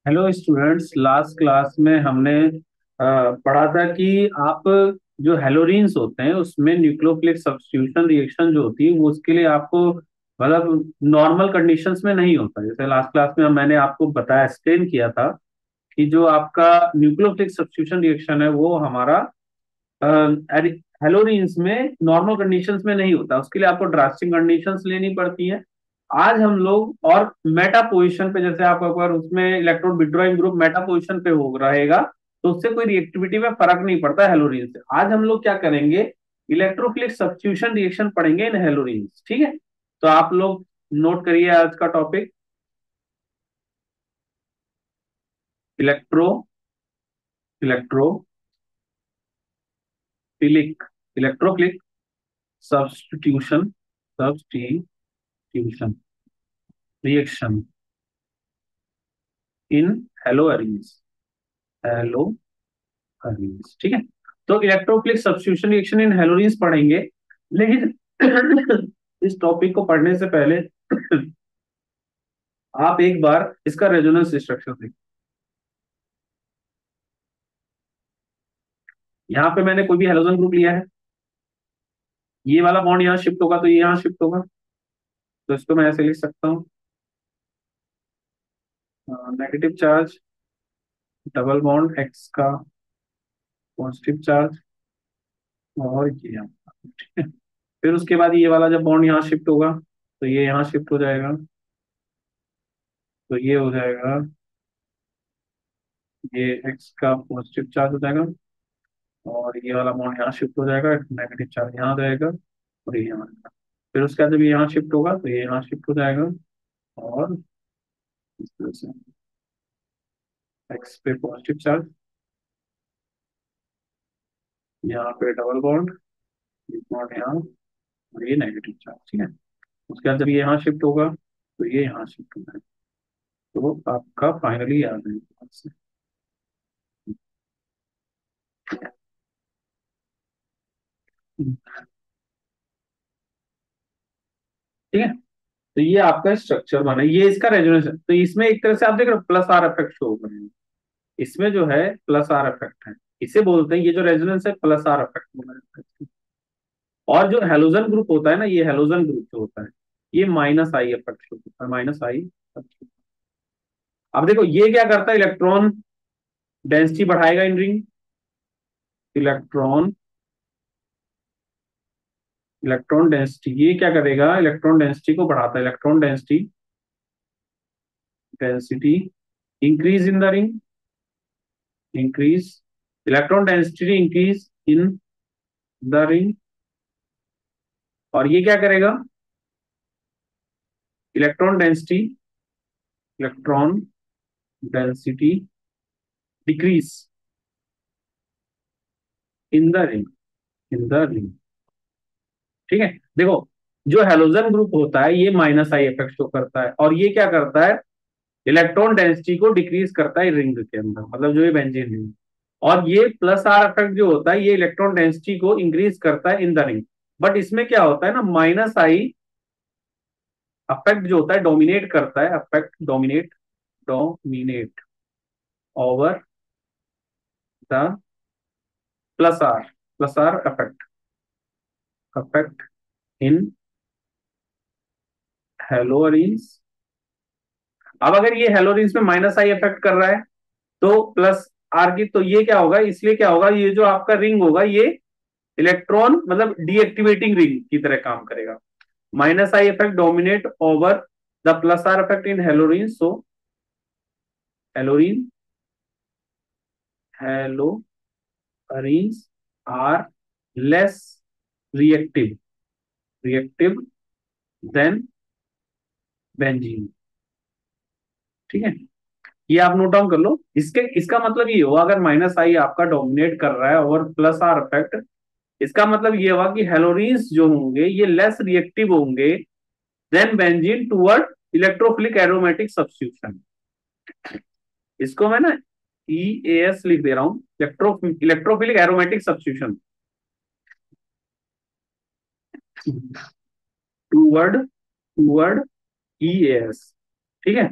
Hello students, last class में हमने पढ़ा था कि आप जो हेलोरीन्स होते हैं उसमें न्यूक्लियोफिलिक सब्स्टिट्यूशन रिएक्शन जो होती है वो उसके लिए आपको मतलब नॉर्मल कंडीशंस में नहीं होता। जैसे लास्ट क्लास में मैंने आपको बताया, एक्सप्लेन किया था कि जो आपका न्यूक्लियोफिलिक सब्स्टिट्यूशन रिएक्शन है वो हमारा हेलोरीन्स में नॉर्मल कंडीशंस में नहीं होता, उसके लिए आपको ड्रास्टिक कंडीशंस लेनी पड़ती है। आज हम लोग और मेटा पोजीशन पे, जैसे आप अगर उसमें electron withdrawing group Meta position पे हो रहेगा तो उससे कोई रिएक्टिविटी में फर्क नहीं पड़ता हेलोरीन से। आज हम लोग क्या करेंगे, इलेक्ट्रोफिलिक सब्स्टिट्यूशन रिएक्शन पढ़ेंगे इन हेलोरीन्स। ठीक है, तो आप लोग नोट करिए आज का topic electro electrophilic electrophilic substitution substitution reaction in haloarenes haloarenes. ठीक है, तो electrophilic substitution reaction in haloarenes पढ़ेंगे। लेकिन इस टॉपिक को पढ़ने से पहले आप एक बार इसका रेजोनेंस स्ट्रक्चर देखिए। यहाँ पे मैंने कोई भी हेलोजन ग्रुप लिया है, ये वाला बॉन्ड यहाँ शिफ्ट होगा तो ये यहाँ शिफ्ट होगा, तो इसको मैं ऐसे लिख सकता हूँ, negative charge double bond x का पॉजिटिव चार्ज, और ये यहाँ। ठीक है, फिर उसके बाद ये वाला जब बॉन्ड यहाँ शिफ्ट होगा तो ये यहाँ शिफ्ट हो जाएगा, तो ये हो जाएगा, ये एक्स का पॉजिटिव चार्ज हो जाएगा, और ये वाला बॉन्ड यहाँ शिफ्ट हो जाएगा, नेगेटिव चार्ज यहाँ रहेगा, और ये यहाँ आएगा। फिर उसके बाद जब ये यहाँ शिफ्ट होगा तो ये यहाँ शिफ्ट हो जाएगा, और इस तरह से एक्स पे पॉजिटिव चार्ज, यहाँ पे डबल बॉन्ड, एक बॉन्ड यहाँ, और ये नेगेटिव चार्ज। ठीक है, उसके बाद जब ये यहाँ शिफ्ट होगा तो ये यहाँ शिफ्ट हो जाएगा, तो आपका फाइनली आ जाएगा। ठीक है, तो ये आपका स्ट्रक्चर बना, ये इसका रेजोनेंस है। तो इसमें एक तरह से आप देख रहे हो प्लस आर इफेक्ट शो कर रहे हैं, इसमें जो है प्लस आर इफेक्ट है, इसे बोलते हैं, ये जो रेजोनेंस है प्लस आर इफेक्ट बोला जाता है। और जो हेलोजन ग्रुप होता है ना, ये हेलोजन ग्रुप जो होता है ये माइनस आई इफेक्ट शो करता है, माइनस आई। अब देखो ये क्या करता है, इलेक्ट्रॉन डेंसिटी बढ़ाएगा in ring, electron electron density, ये क्या करेगा, इलेक्ट्रॉन डेंसिटी को बढ़ाता है, electron density density increase in the ring, increase electron density increase in the ring. और ये क्या करेगा, electron density electron density decrease in the ring, in the ring. ठीक है, देखो जो हेलोजन ग्रुप होता है ये माइनस आई इफेक्ट शो करता है, और ये क्या करता है, इलेक्ट्रॉन डेंसिटी को डिक्रीज करता है रिंग के अंदर, मतलब जो ये बेंजीन रिंग। और ये प्लस आर इफेक्ट जो होता है ये इलेक्ट्रॉन डेंसिटी को इंक्रीज करता है इन द रिंग। बट इसमें क्या होता है ना, माइनस आई अफेक्ट जो होता है डोमिनेट करता है, effect dominate dominate over the plus R effect, effect in haloarenes. अब अगर ये हेलोरीन्स में माइनस आई अफेक्ट कर रहा है तो प्लस आर की, तो ये क्या होगा, इसलिए क्या होगा, ये जो आपका रिंग होगा ये इलेक्ट्रॉन मतलब डीएक्टिवेटिंग रिंग की तरह काम करेगा। Minus I effect dominate over the plus R effect in haloarene, so haloarene haloarenes are less reactive reactive than benzene. ठीक है, ये आप नोट डाउन कर लो, इसके इसका मतलब ये हुआ अगर माइनस आई आपका डोमिनेट कर रहा है और प्लस आर इफेक्ट, इसका मतलब ये हुआ कि हेलोरीन्स जो होंगे ये लेस रिएक्टिव होंगे then benzene toward electrophilic aromatic substitution. इसको मैं ना ई एस लिख दे रहा हूं, electrophilic aromatic substitution toward toward E S. ठीक है,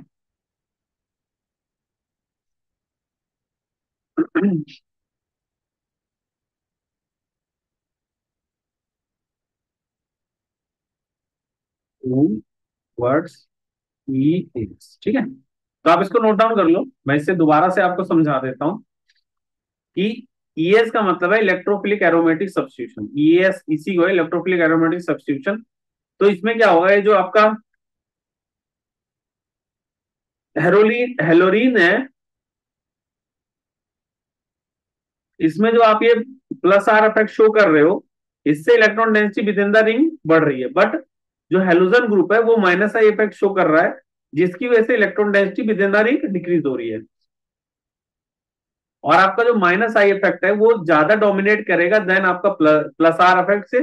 टू वर्ड्स ई एस, ठीक है। तो आप इसको नोट डाउन कर लो, मैं इसे दोबारा से आपको समझा देता हूं कि ईएस का मतलब है इलेक्ट्रोफिलिक एरोमेटिक सब्स्टिट्यूशन। ईएस इसी को है इलेक्ट्रोफिलिक एरोमेटिक सब्स्टिट्यूशन। तो इसमें क्या होगा, ये जो आपका हेरोलिन हेलोरिन है, इसमें जो आप ये प्लस आर इफेक्ट शो कर रहे हो, इससे electron density with in the ring बढ़ रही है, बट जो हेलोजन ग्रुप है वो माइनस आई इफेक्ट शो कर रहा है, जिसकी वजह से electron density with in the ring decrease हो रही है। और आपका जो माइनस आई इफेक्ट है वो ज्यादा डोमिनेट करेगा देन आपका प्लस आर इफेक्ट से,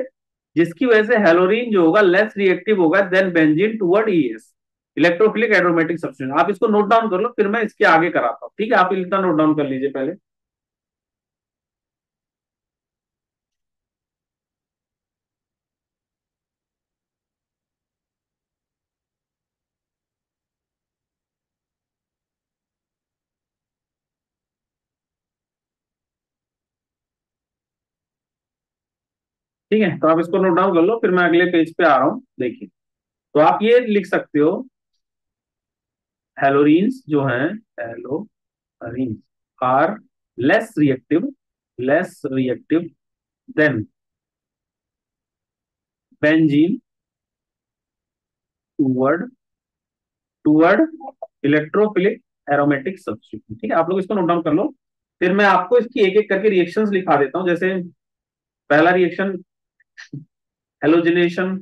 जिसकी वजह से हेलोरीन जो होगा लेस रिएक्टिव होगा then benzene toward E S, electrophilic aromatic substitution. आप इसको नोट डाउन कर लो, फिर मैं इसके आगे कराता हूँ, ठीक है। आप इतना नोट डाउन कर लीजिए पहले। ठीक है, तो आप इसको नोट डाउन कर लो, फिर मैं अगले पेज पे आ रहा हूँ, देखिए। तो आप ये लिख सकते हो, हेलोरीन्स जो हैं, haloarenes are less reactive than benzene toward toward electrophilic aromatic substitution. ठीक है, आप लोग इसको नोट डाउन कर लो, फिर मैं आपको इसकी एक एक करके रिएक्शंस लिखा देता हूं। जैसे पहला रिएक्शन हेलोजिनेशन,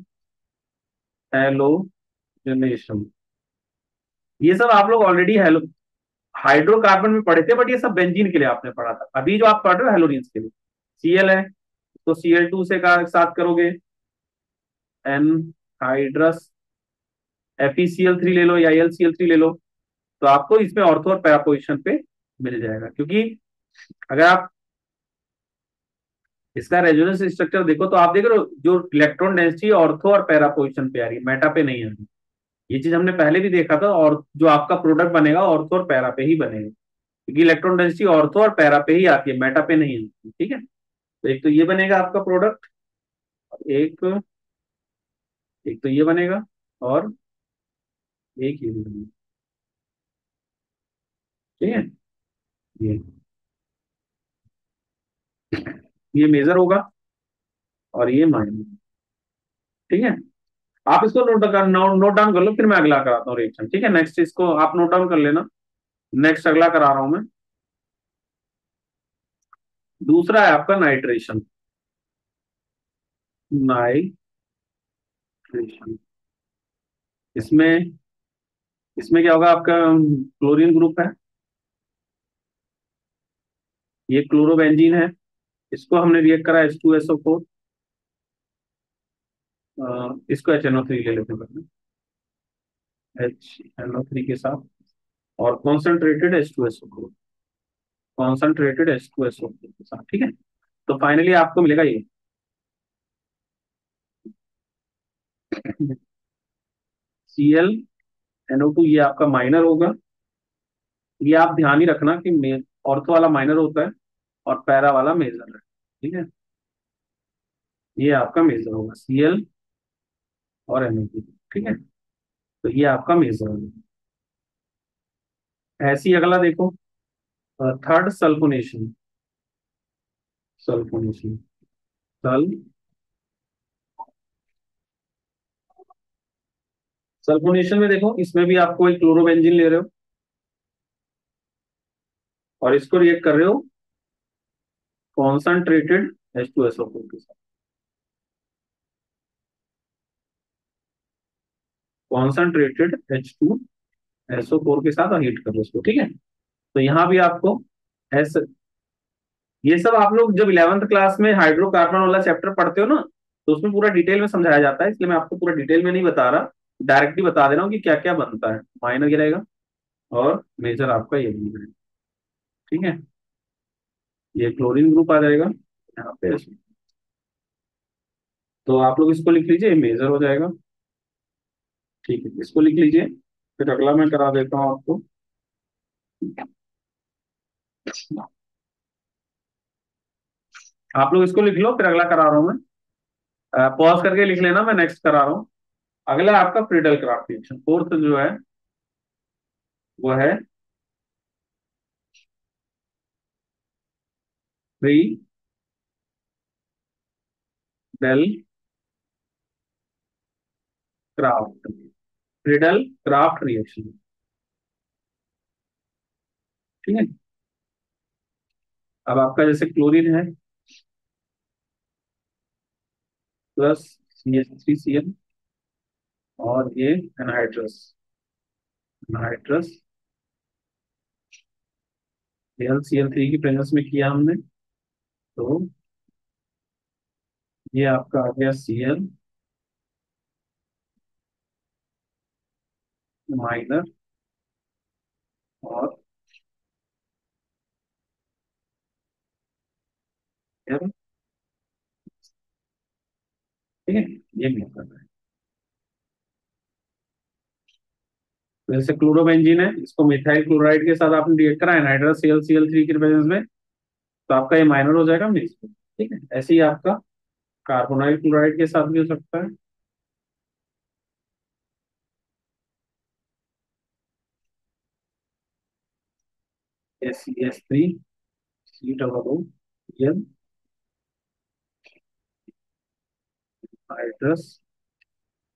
हेलोजिनेशन, ये सब आप लोग ऑलरेडी हेलो हाइड्रोकार्बन में पढ़े थे, बट ये सब बेंजीन के लिए आपने पढ़ा था। अभी जो आप पढ़ रहे हो हेलोरिन्स के लिए, सीएल है तो सीएल टू से का साथ करोगे, एन हाइड्रस, FeCl3 ले लो या LCl3 ले लो, तो आपको इसमें ऑर्थो और पैरा पोजिशन पे मिल जाएगा। क्योंकि अगर आप इसका रेजोनेंस स्ट्रक्चर देखो तो आप देख रहे हो जो इलेक्ट्रॉन डेंसिटी ऑर्थो और पैरा पोजिशन पे आ रही है, मेटा पे नहीं आ रही। ये चीज हमने पहले भी देखा था, और जो आपका प्रोडक्ट बनेगा ऑर्थो और पैरा पे ही बनेगा, क्योंकि इलेक्ट्रॉन डेंसिटी ऑर्थो और पैरा पे ही आती है, मेटा पे नहीं आती। ठीक है, तो एक तो ये बनेगा आपका प्रोडक्ट, एक एक तो ये बनेगा, और एक ये भी बनेगा। ठीक है, ये ये मेजर होगा और ये माइनर। ठीक है, आप इसको नोट डाउन कर लो, फिर मैं अगला कराता हूँ रिएक्शन। ठीक है, नेक्स्ट इसको आप नोट डाउन कर लेना, नेक्स्ट अगला करा रहा हूं मैं। दूसरा है आपका नाइट्रेशन, नाइट्रेशन। इसमें इसमें क्या होगा, आपका क्लोरीन ग्रुप है, ये क्लोरोबेंजीन है, इसको हमने रिएक्ट करा H2SO4, इसको HNO3 ले लेते हैं पहले, HNO3 के साथ, और कॉन्सेंट्रेटेड H2SO4, कॉन्सेंट्रेटेड H2SO4 के साथ। ठीक है, तो फाइनली आपको मिलेगा ये ClNO2, ये आपका माइनर होगा। ये आप ध्यान ही रखना कि ऑर्थो वाला माइनर होता है और पैरा वाला मेजर है। ठीक है, ये आपका मेजर होगा Cl और NO2। ठीक है, तो ये आपका मेजर होगा। ऐसे ही अगला देखो, थर्ड सल्फोनेशन, सल्फोनेशन सल सल्फोनेशन में देखो, इसमें भी आपको एक क्लोरोबेंजीन ले रहे हो और इसको रिएक्ट कर रहे हो कॉन्सेंट्रेटेड H2SO4 के साथ, कॉन्सेंट्रेटेड H2SO4 के साथ, और हीट कर लो इसको। ठीक है, तो यहाँ भी आपको एस ये सब आप लोग जब 11th क्लास में हाइड्रोकार्बन वाला चैप्टर पढ़ते हो ना, तो उसमें पूरा डिटेल में समझाया जाता है, इसलिए मैं आपको पूरा डिटेल में नहीं बता रहा, डायरेक्टली बता दे रहा हूँ कि क्या क्या बनता है। माइनर ये रहेगा और मेजर आपका ये भी रहेगा। ठीक है, ये क्लोरीन ग्रुप आ जाएगा यहाँ पे ऐसे। तो आप लोग इसको लिख लीजिए, मेजर हो जाएगा। ठीक है, इसको लिख लीजिए, फिर अगला मैं करा देता हूँ आपको। आप लोग इसको लिख लो, फिर अगला करा रहा हूं मैं। पॉज करके लिख लेना, मैं नेक्स्ट करा रहा हूँ। अगला आपका फ्रीडल क्राफ्ट रिएक्शन, फोर्थ जो है वो है Friedel Crafts, Friedel Crafts reaction. ठीक है। अब आपका जैसे क्लोरीन है प्लस CH3Cl, और ये एनहाइड्रस, एनहाइड्रस Cl की प्रेजेंस में किया हमने, तो ये आपका आ गया Cl माइनर और L। ठीक है, ये भी करना है। तो जैसे क्लोरोबेंजीन है, इसको मिथाइल क्लोराइड के साथ आपने रिएक्ट करा एनहाइड्रस Cl की प्रेजेंस में, तो आपका ये माइनर हो जाएगा मिक्स। ठीक है, ऐसे ही आपका कार्बोनाइल क्लोराइड के साथ भी हो सकता है। SCH3COO हाइड्रस,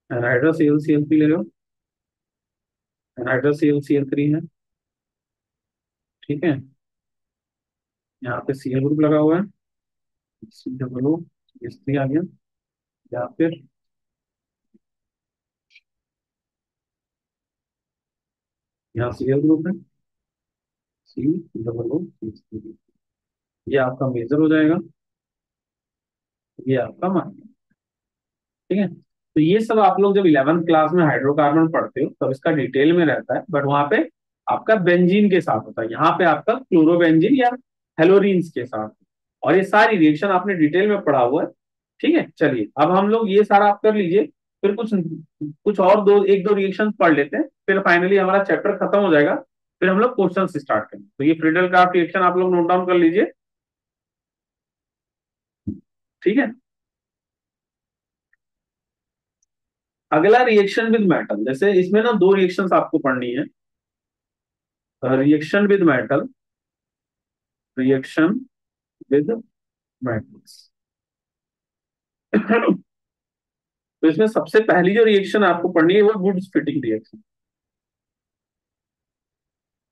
एनहाइड्रस Cl ले लो, एनहाइड्रस Cl है। ठीक है, यहाँ पे Cl ग्रुप लगा हुआ है, COO आ गया, या फिर यहाँ Cl ग्रुप है, COO, ये आपका मेजर हो जाएगा, ये आपका माइनर। ठीक है, तो ये सब आप लोग जब 11th क्लास में हाइड्रोकार्बन पढ़ते हो तब इसका डिटेल में रहता है, बट वहां पे आपका बेंजीन के साथ होता है, यहाँ पे आपका क्लोरोबेंजीन या हेलोरीन्स के साथ। और ये सारी रिएक्शन आपने डिटेल में पढ़ा हुआ है। ठीक है, चलिए अब हम लोग ये सारा आप कर लीजिए, फिर कुछ कुछ और दो एक दो रिएक्शन पढ़ लेते हैं, फिर फाइनली हमारा चैप्टर खत्म हो जाएगा। फिर हम लोग क्वेश्चन स्टार्ट करेंगे। तो ये फ्रीडल क्राफ्ट रिएक्शन आप लोग नोट डाउन कर लीजिए। ठीक है, अगला रिएक्शन विद मेटल, जैसे इसमें ना दो रिएक्शंस आपको पढ़नी है। Reaction with metal, reaction with metals. तो इसमें सबसे पहली जो रिएक्शन आपको पढ़नी है वो Wurtz Fittig reaction,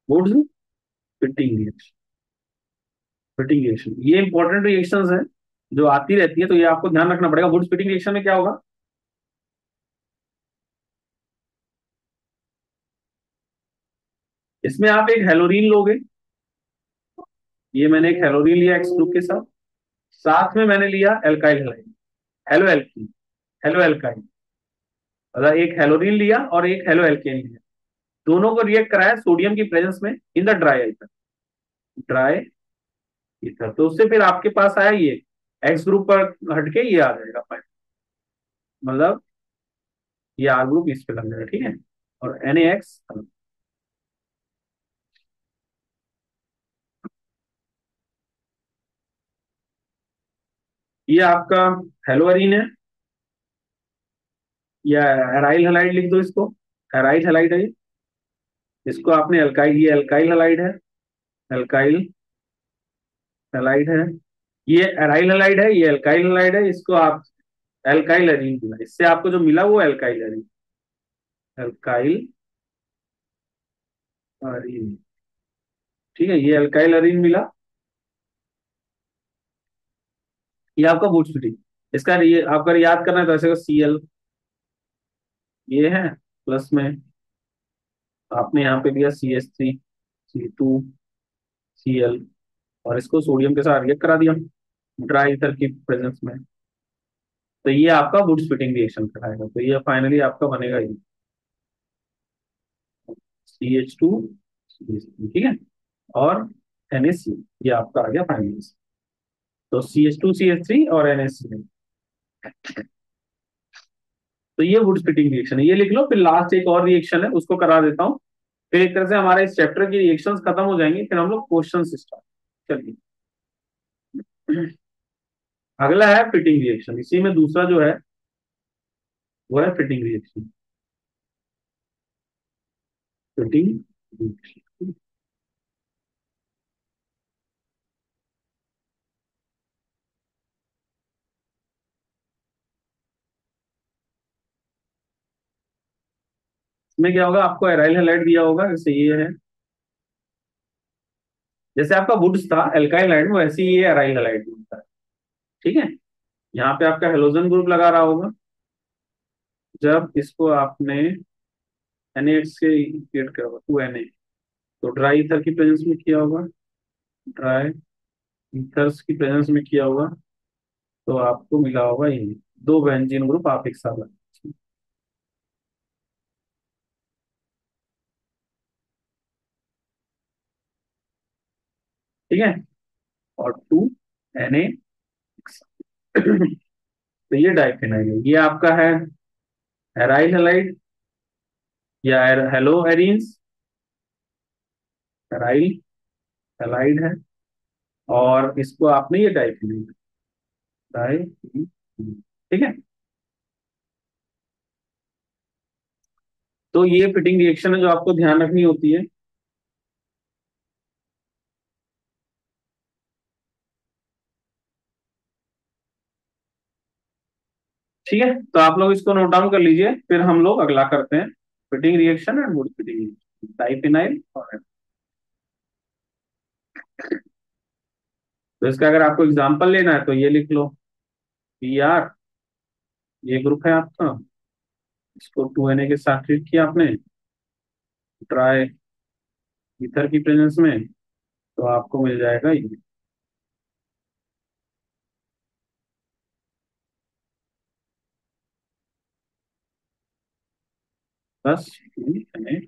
Wurtz Fittig reaction, Fittig reaction ये इंपॉर्टेंट रिएक्शंस हैं जो आती रहती है, तो ये आपको ध्यान रखना पड़ेगा। वुड्स फिटिंग रिएक्शन में क्या होगा, इसमें आप एक हेलोरीन लोगे, ये मैंने एक हेलोरीन लिया एक्स ग्रुप के साथ, साथ में मैंने लिया alkyl halide, hello alkene, hello alkyl, मतलब एक हेलोरीन लिया और एक हेलो एल्केन लिया, दोनों को रिएक्ट कराया सोडियम की प्रेजेंस में in the dry ether, dry ether. तो उससे फिर आपके पास आया ये एक्स ग्रुप पर हटके ये आ जाएगा फाइनल, मतलब ये आर ग्रुप इस पे लग जाएगा। ठीक है, और NaX, ये आपका हेलोअरीन है, या एराइल हेलाइड लिख दो इसको, एराइल हेलाइड है ये। इसको आपने अल्काइल, ये अल्काइल हेलाइड है, अल्काइल हेलाइड है। ये एराइल हेलाइड है, ये अल्काइल हेलाइड है, इसको आप अल्काइल अरीन मिला, इससे आपको जो मिला वो अल्काइल अरीन, अल्काइल अरीन। ठीक है, ये अल्काइल अरीन मिला, ये आपका बूट फिटिंग। इसका ये आपका याद करना है तो ऐसे Cl ये है, प्लस में आपने यहाँ पे दिया CH3, C2Cl, और इसको सोडियम के साथ रिएक्ट करा दिया ड्राई ईथर की प्रेजेंस में, तो ये आपका वुड स्प्लिटिंग रिएक्शन कराएगा। तो ये फाइनली आपका बनेगा ये CH2, ठीक है, और NaCl, ये आपका आ गया फाइनली। तो CH2CH3 और NaCl, तो ये वुड स्प्लिटिंग रिएक्शन है, ये लिख लो। फिर लास्ट एक और रिएक्शन है उसको करा देता हूँ, फिर एक तरह से हमारे इस चैप्टर की रिएक्शंस खत्म हो जाएंगे, फिर हम लोग क्वेश्चन स्टार्ट। चलिए, अगला है फिटिंग रिएक्शन, इसी में दूसरा जो है वो है फिटिंग रिएक्शन। फिटिंग रिएक्शन में क्या होगा, आपको एराइल हैलाइड दिया होगा, जैसे ये है, जैसे आपका वुड्स था एल्काइल हाइड में, वैसे ही ये एराइल हैलाइड में होता है। ठीक है, यहाँ पे आपका हेलोजन ग्रुप लगा रहा होगा, जब इसको आपने Na से क्रिएट किया होगा 2Na, तो ड्राई ईथर की प्रेजेंस में किया होगा, ड्राई ईथर्स की प्रेजेंस में किया होगा, तो आपको मिला होगा ये दो बेंजीन ग्रुप आप एक साथ लगाए। ठीक है, और 2Na, तो ये डाइफेनाइल है, ये आपका है एराइल हैलाइड या हेलो एरीन्स, एराइल हैलाइड है, और इसको आपने ये डाइफिनाइल, डाई, ठीक है। तो ये फिटिंग रिएक्शन है जो आपको ध्यान रखनी होती है। ठीक है, तो आप लोग इसको नोट डाउन कर लीजिए, फिर हम लोग अगला करते हैं, fitting reaction and would fitting, diphenyl और, तो इसका अगर आपको एग्जांपल लेना है तो ये लिख लो, Pr, ये ग्रुप है आपका, इसको 2Na के साथ ट्रीट किया आपने ड्राई ईथर की प्रेजेंस में, तो आपको मिल जाएगा ये, बस Na।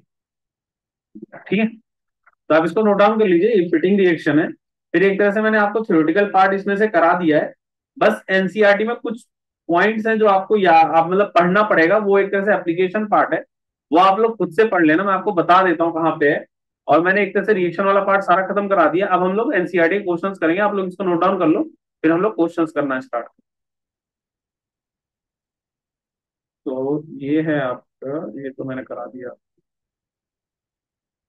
ठीक है, तो आप इसको नोट डाउन कर लीजिए, ये फिटिंग रिएक्शन है। फिर एक तरह से मैंने आपको थ्योरेटिकल पार्ट इसमें से करा दिया है, बस एनसीईआरटी में कुछ पॉइंट्स हैं जो आपको या आप मतलब पढ़ना पड़ेगा, वो एक तरह से एप्लीकेशन पार्ट है, वो आप लोग खुद से पढ़ लेना, मैं आपको बता देता हूँ कहाँ पे है। और मैंने एक तरह से रिएक्शन वाला पार्ट सारा खत्म करा दिया, अब हम लोग एनसीईआरटी क्वेश्चंस करेंगे, आप लोग इसको नोट डाउन कर लो, फिर हम लोग क्वेश्चंस करना स्टार्ट। तो ये है आपका, ये तो मैंने करा दिया।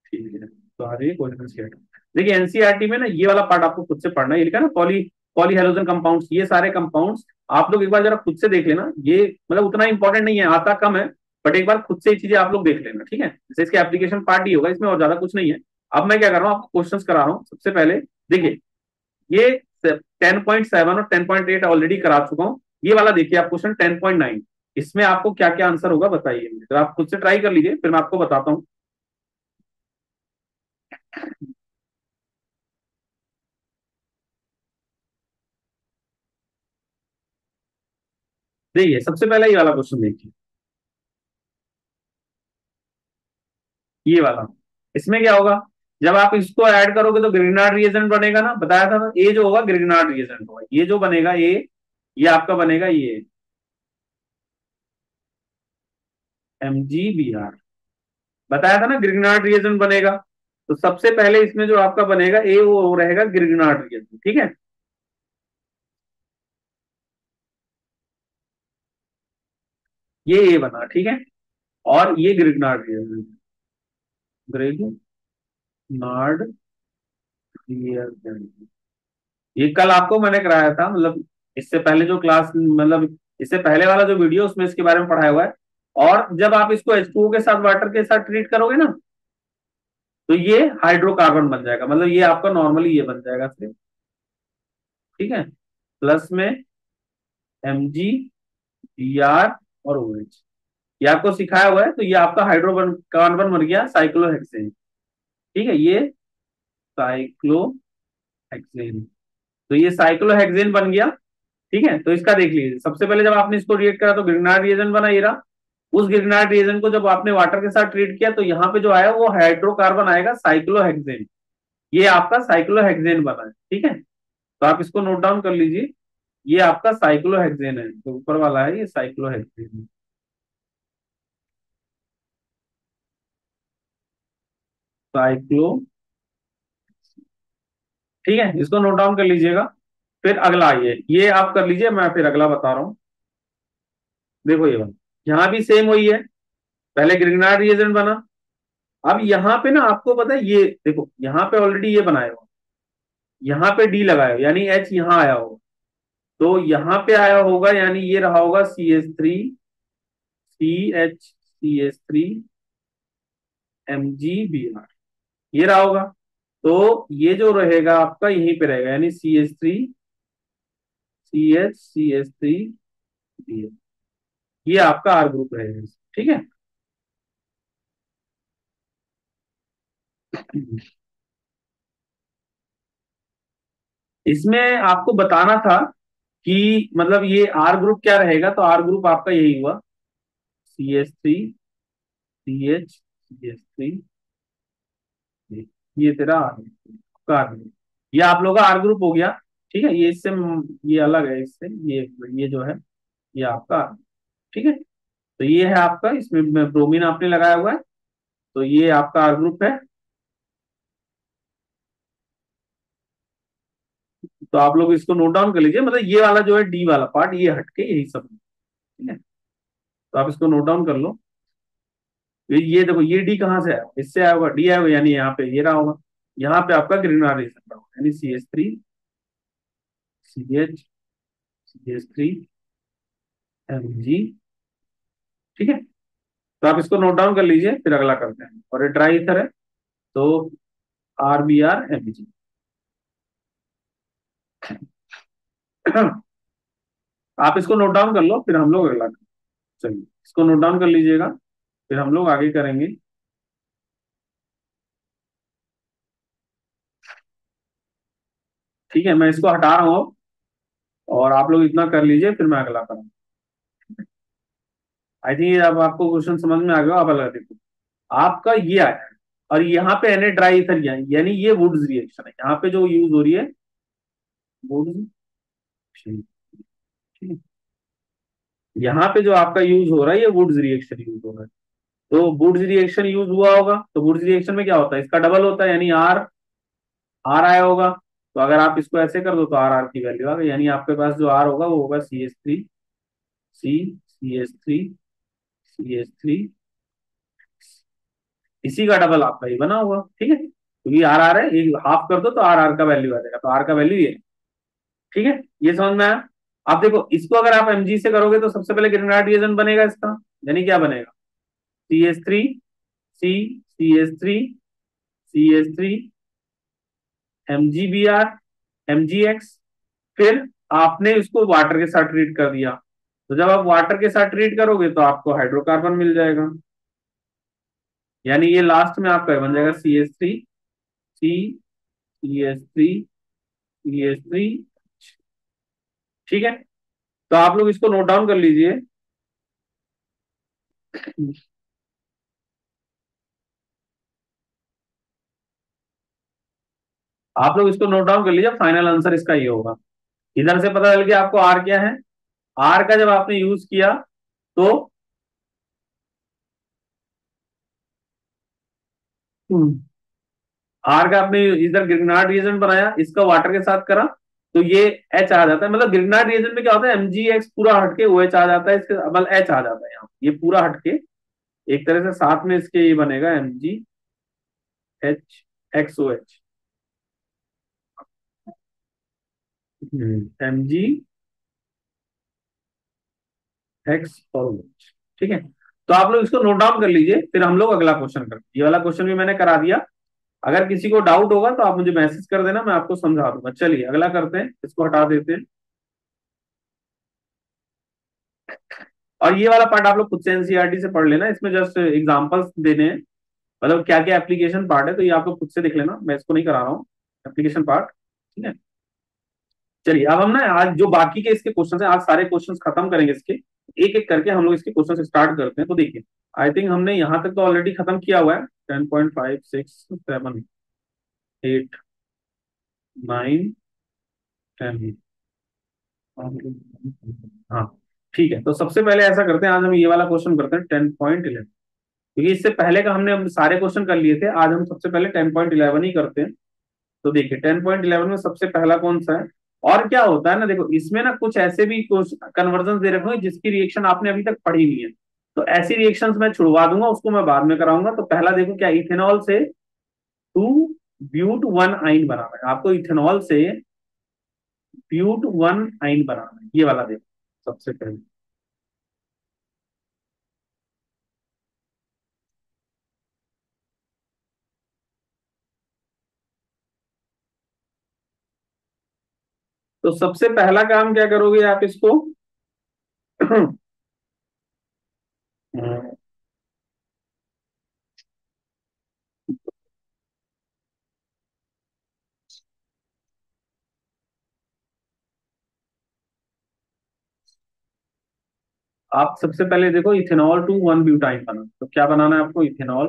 ठीक है, तो आ जाइए क्वेश्चन सेट। देखिए एनसीईआरटी में ना ये वाला पार्ट आपको खुद से पढ़ना है, ये लिखा है ना पॉली पॉली हेलोजन कंपाउंड्स, ये सारे कंपाउंड्स आप लोग एक बार जरा खुद से देख लेना, ये मतलब उतना इंपॉर्टेंट नहीं है, आता कम है, बट एक बार खुद से ये चीजें आप लोग देख लेना, ठीक है, जैसे इसके एप्लीकेशन पार्ट ही होगा, इसमें और ज्यादा कुछ नहीं है। अब मैं क्या कर रहा हूँ, आपको क्वेश्चंस करा रहा हूँ। सबसे पहले देखिए, ये 10.7 और 10.8 ऑलरेडी करा चुका हूँ, ये वाला देखिए आप क्वेश्चन 10.9, इसमें आपको क्या क्या आंसर होगा बताइए मुझे, तो आप खुद से ट्राई कर लीजिए, फिर मैं आपको बताता हूँ। देखिए सबसे पहला ये वाला क्वेश्चन देखिए, ये वाला, इसमें क्या होगा, जब आप इसको ऐड करोगे तो ग्रिग्नार्ड रिएजेंट बनेगा ना, बताया था ना, ये जो होगा ग्रिग्नार्ड रिएजेंट होगा, ये जो बनेगा ये आपका बनेगा ये MgBr, बताया था ना ग्रिग्नार्ड रिएजेंट बनेगा। तो सबसे पहले इसमें जो आपका बनेगा ए, वो रहेगा ग्रिग्नार्ड रिएजेंट, ठीक है, ये ए बना, ठीक है, और ये ग्रिग्नार्ड रिएजेंट, ग्रिग्नार्ड रिएजेंट, ये कल आपको मैंने कराया था, मतलब इससे पहले जो क्लास, मतलब इससे पहले वाला जो वीडियो उसमें इसके बारे में पढ़ाया हुआ है। और जब आप इसको H2O के साथ वाटर के साथ ट्रीट करोगे ना, तो ये हाइड्रोकार्बन बन जाएगा, मतलब ये आपका नॉर्मली ये बन जाएगा सिर्फ, ठीक है, प्लस में MgBr और OH, ये आपको सिखाया हुआ है, तो ये आपका हाइड्रोबन कार्बन बन गया साइक्लोहेक्सेन, ठीक है, ये साइक्लोहेक्सेन, तो ये साइक्लोहेक्सेन बन गया। ठीक है, तो इसका देख लीजिए, सबसे पहले जब आपने इसको रिएक्ट करा तो ग्रिग्नार्ड रिएजेंट बना, ये रहा, उस ग्रिग्नार्ड रिएजेंट को जब आपने वाटर के साथ ट्रीट किया तो यहाँ पे जो आया वो हाइड्रोकार्बन आएगा साइक्लोहेक्सेन, ये आपका साइक्लोहेक्सेन बना है, ठीक है, तो आप इसको नोट डाउन कर लीजिए, ये आपका साइक्लोहेक्सेन है, तो ऊपर वाला है ये साइक्लोहेक्सेन, साइक्लो, ठीक है, इसको नोट डाउन कर लीजिएगा। फिर अगला ये आप कर लीजिए, मैं फिर अगला बता रहा हूँ। देखो ये वाला, यहाँ भी सेम वही है, पहले ग्रिग्नार्ड रिएजेंट बना। अब यहाँ पे ना आपको पता है, ये देखो यहाँ पे ऑलरेडी ये बनाया हो, यहाँ पे डी लगाया हो, यानी एच यहाँ आया हो, तो यहाँ पे आया होगा, यानी ये रहा होगा CH3 Mg Br, ये रहा होगा। तो ये जो रहेगा आपका यहीं पे रहेगा, यानी CH3 ये आपका आर ग्रुप रहेगा, ठीक है। इसमें आपको बताना था कि मतलब ये आर ग्रुप क्या रहेगा, तो आर ग्रुप आपका यही हुआ, CH3 ये तेरा आर ग्रुप, ये आप लोगों का आर ग्रुप हो गया, ठीक है। ये इससे ये अलग है इससे, ये जो है ये आपका R group, ठीक है। तो ये है आपका, इसमें ब्रोमीन आपने लगाया हुआ है, तो ये आपका आर ग्रुप है। तो आप लोग इसको नोट डाउन कर लीजिए, मतलब ये वाला जो है डी वाला पार्ट, ये हटके यही सब है, ठीक है। तो आप इसको नोट डाउन कर लो। ये देखो, ये डी कहाँ से आया, इससे आया होगा, डी आया होगा, यानी यहाँ पे ये रहा होगा, यहाँ पे आपका ग्रीनर रिएक्शन रहा होगा, यानी CH3 ठीक है। तो आप इसको नोट डाउन कर लीजिए, फिर अगला करते हैं। और ये ड्राई ईथर है, तो RBr Mg। आप इसको नोट डाउन कर लो, फिर हम लोग अगला करें। चलिए इसको नोट डाउन कर लीजिएगा, फिर हम लोग आगे करेंगे। ठीक है, मैं इसको हटा रहा हूँ अब, और आप लोग इतना कर लीजिए, फिर मैं अगला करूँ। आई थिंक अब आपको क्वेश्चन समझ में आ गया। अब अगला देखो, आपका ये आया है, और यहाँ पे Na ड्राई ईथर, यानी ये वुड्स रिएक्शन है, यहाँ पे जो यूज हो रही है वुड्स, ठीक है। यहाँ पे जो आपका यूज हो रहा है, ये वुड्स रिएक्शन यूज हो रहा है। तो वुड्स रिएक्शन यूज हुआ होगा, तो वुड्स रिएक्शन में क्या होता है, इसका डबल होता है, यानी आर आर आया होगा। तो अगर आप इसको ऐसे कर दो, तो आर आर की वैल्यू आ गई, यानी आपके पास जो आर होगा वो होगा सी एच थ्री इसी का डबल आपका ये बना हुआ, ठीक है। क्योंकि आर आर है, एक हाफ कर दो तो आर आर का वैल्यू आ जाएगा, तो आर का वैल्यू ये, ठीक है। ये समझ में आया। आप देखो, इसको अगर आप Mg से करोगे तो सबसे पहले ग्रिग्नार्ड रिएजेंट बनेगा इसका, यानी क्या बनेगा, CH3 MgBr Mgx। फिर आपने इसको वाटर के साथ ट्रीट कर दिया, तो जब आप वाटर के साथ ट्रीट करोगे तो आपको हाइड्रोकार्बन मिल जाएगा, यानी ये लास्ट में आपका बन जाएगा CH3 ठीक है। तो आप लोग इसको नोट डाउन कर लीजिए। आप लोग इसको नोट डाउन कर लीजिए, फाइनल आंसर इसका ये होगा। इधर से पता चल गया आपको आर क्या है। आर का जब आपने यूज किया, तो आर का आपने इधर ग्रिग्नार्ड रिएजेंट बनाया, इसका वाटर के साथ करा, तो ये एच आ जाता है। मतलब ग्रिग्नार्ड रिएजेंट में क्या होता है, Mgx पूरा हटके ओ एच आ जाता है, इसके मतलब एच आ जाता है यहाँ, ये पूरा हटके एक तरह से साथ में इसके ये बनेगा MgHXOH, MgX और OH, ठीक है। तो आप लोग इसको नोट डाउन कर लीजिए, फिर हम लोग अगला क्वेश्चन करते हैं। ये वाला क्वेश्चन भी मैंने करा दिया, अगर किसी को डाउट होगा तो आप मुझे मैसेज कर देना, मैं आपको समझा दूंगा। चलिए अगला करते हैं, इसको हटा देते हैं। और ये वाला पार्ट आप लोग खुद से एनसीईआरटी से पढ़ लेना, इसमें जस्ट एग्जांपल्स देने हैं, मतलब क्या क्या एप्लीकेशन पार्ट है, तो ये आप लोग खुद से देख लेना, मैं इसको नहीं करा रहा हूँ एप्लीकेशन पार्ट, ठीक है। चलिए अब हम ना आज जो बाकी के इसके क्वेश्चन है, आज सारे क्वेश्चन खत्म करेंगे इसके, एक एक करके हम लोग इसके क्वेश्चन स्टार्ट करते हैं। तो देखिए, आई थिंक हमने यहाँ तक तो ऑलरेडी खत्म किया हुआ है, 10.5 6 7 8 9 10। हाँ ठीक है, तो सबसे पहले ऐसा करते हैं, आज हम ये वाला क्वेश्चन करते हैं 10.11, क्योंकि इससे पहले का हमने सारे क्वेश्चन कर लिए थे, आज हम सबसे पहले 10.11 ही करते हैं। तो देखिए 10.11 में सबसे पहला कौन सा है, और क्या होता है ना, देखो इसमें ना कुछ ऐसे भी कुछ कन्वर्जन दे रखे होंगे जिसकी रिएक्शन आपने अभी तक पढ़ी नहीं है, तो ऐसी रिएक्शंस मैं छुड़वा दूंगा, उसको मैं बाद में कराऊंगा। तो पहला देखो क्या, इथेनॉल से टू ब्यूट वन आइन बनाना है आपको, इथेनॉल से ब्यूट वन आइन बनाना है, ये वाला देखो सबसे पहले। तो सबसे पहला काम क्या करोगे आप इसको आप सबसे पहले देखो इथेनॉल टू वन ब्यूटाइन बना, तो क्या बनाना है आपको, ethanol,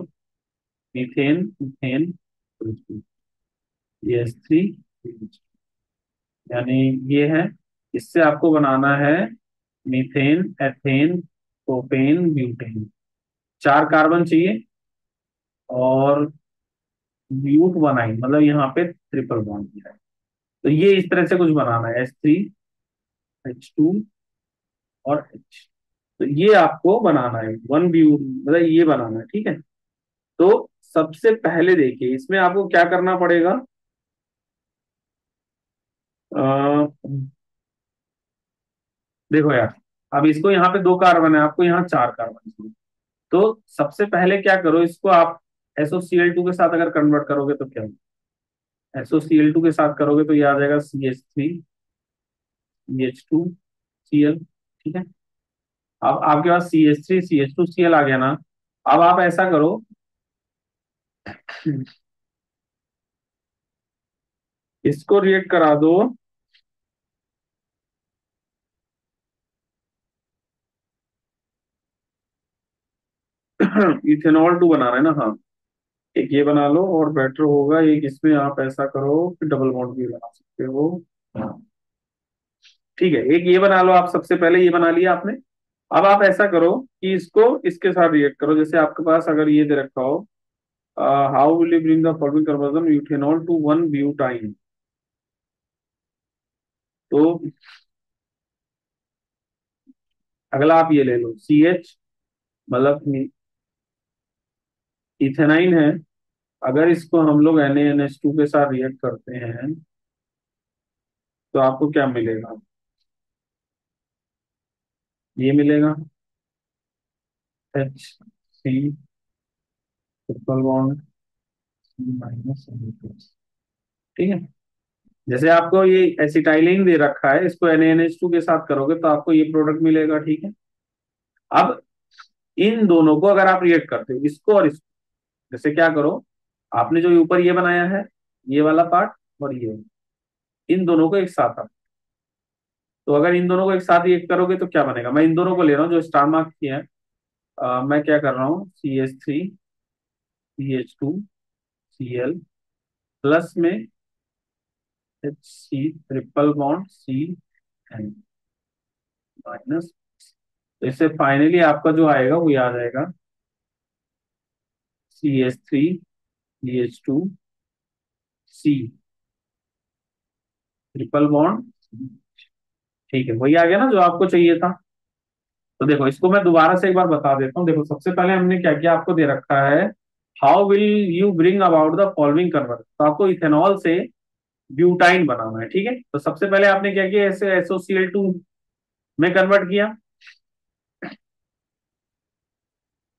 methane, methane, S three, यानी ये है, इससे आपको बनाना है मीथेन, एथेन, प्रोपेन, ब्यूटेन, चार कार्बन चाहिए, और ब्यूट बनाइन मतलब यहाँ पे ट्रिपल बॉन्ड दिया है। तो ये इस तरह से कुछ बनाना है, H3, H2 और H। तो ये आपको बनाना है वन ब्यू, मतलब ये बनाना है, ठीक है। तो सबसे पहले देखिए इसमें आपको क्या करना पड़ेगा, अ, देखो यार, अब इसको यहाँ पे दो कार्बन है, आपको यहाँ चार कार्बन चाहिए। तो सबसे पहले क्या करो, इसको आप SOCl2 के साथ अगर कन्वर्ट करोगे तो क्या, SOCl2 के साथ करोगे तो ये आ जाएगा CH3, CH2Cl, ठीक है। अब आपके पास CH3 CH2Cl आ गया ना। अब आप ऐसा करो, इसको रिएक्ट करा दो इथेनॉल टू बनाना है ना, हाँ। एक ये बना लो और बेटर होगा, एक इसमें आप ऐसा करो कि डबल बॉन्ड भी बना सकते हो। हाँ, ठीक है, एक ये बना लो आप, सबसे पहले ये बना लिया आपने। अब आप ऐसा करो कि इसको इसके साथ रिएक्ट करो, जैसे आपके पास अगर ये दे रखा हो, how will you bring the following conversion ethanol to one butyne. तो अगला आप ये ले लो, CH, मतलब इथेनाइन है, अगर इसको हम लोग NaNH2 के साथ रिएक्ट करते हैं तो आपको क्या मिलेगा, ये मिलेगा H3 ट्रिपल बॉन्ड माइनस, ठीक है। जैसे आपको ये एसिटाइलिन दे रखा है, इसको NaNH2 के साथ करोगे तो आपको ये प्रोडक्ट मिलेगा, ठीक है। अब इन दोनों को अगर आप रिएक्ट करते हो, इसको और इसको, जैसे क्या करो, आपने जो ऊपर ये बनाया है, ये वाला पार्ट और ये, इन दोनों को एक साथ आप, तो अगर इन दोनों को एक साथ रिएक्ट करोगे तो क्या बनेगा, मैं इन दोनों को ले रहा हूँ जो स्टार मार्क किए हैं। मैं क्या कर रहा हूँ, CH3CH2Cl प्लस में HC triple bond CN minus, तो इससे फाइनली आपका जो आएगा वो ये आ जाएगा CH3CH2C ट्रिपल बॉन्ड, ठीक है, वही आ गया ना जो आपको चाहिए था। तो देखो इसको मैं दोबारा से एक बार बता देता हूँ, देखो सबसे पहले हमने क्या किया, आपको दे रखा है how will you bring about the following convert, तो आपको इथेनॉल से ब्यूटाइन बनाना है, ठीक है। तो सबसे पहले आपने क्या किया, ऐसे SOCl2 में कन्वर्ट किया,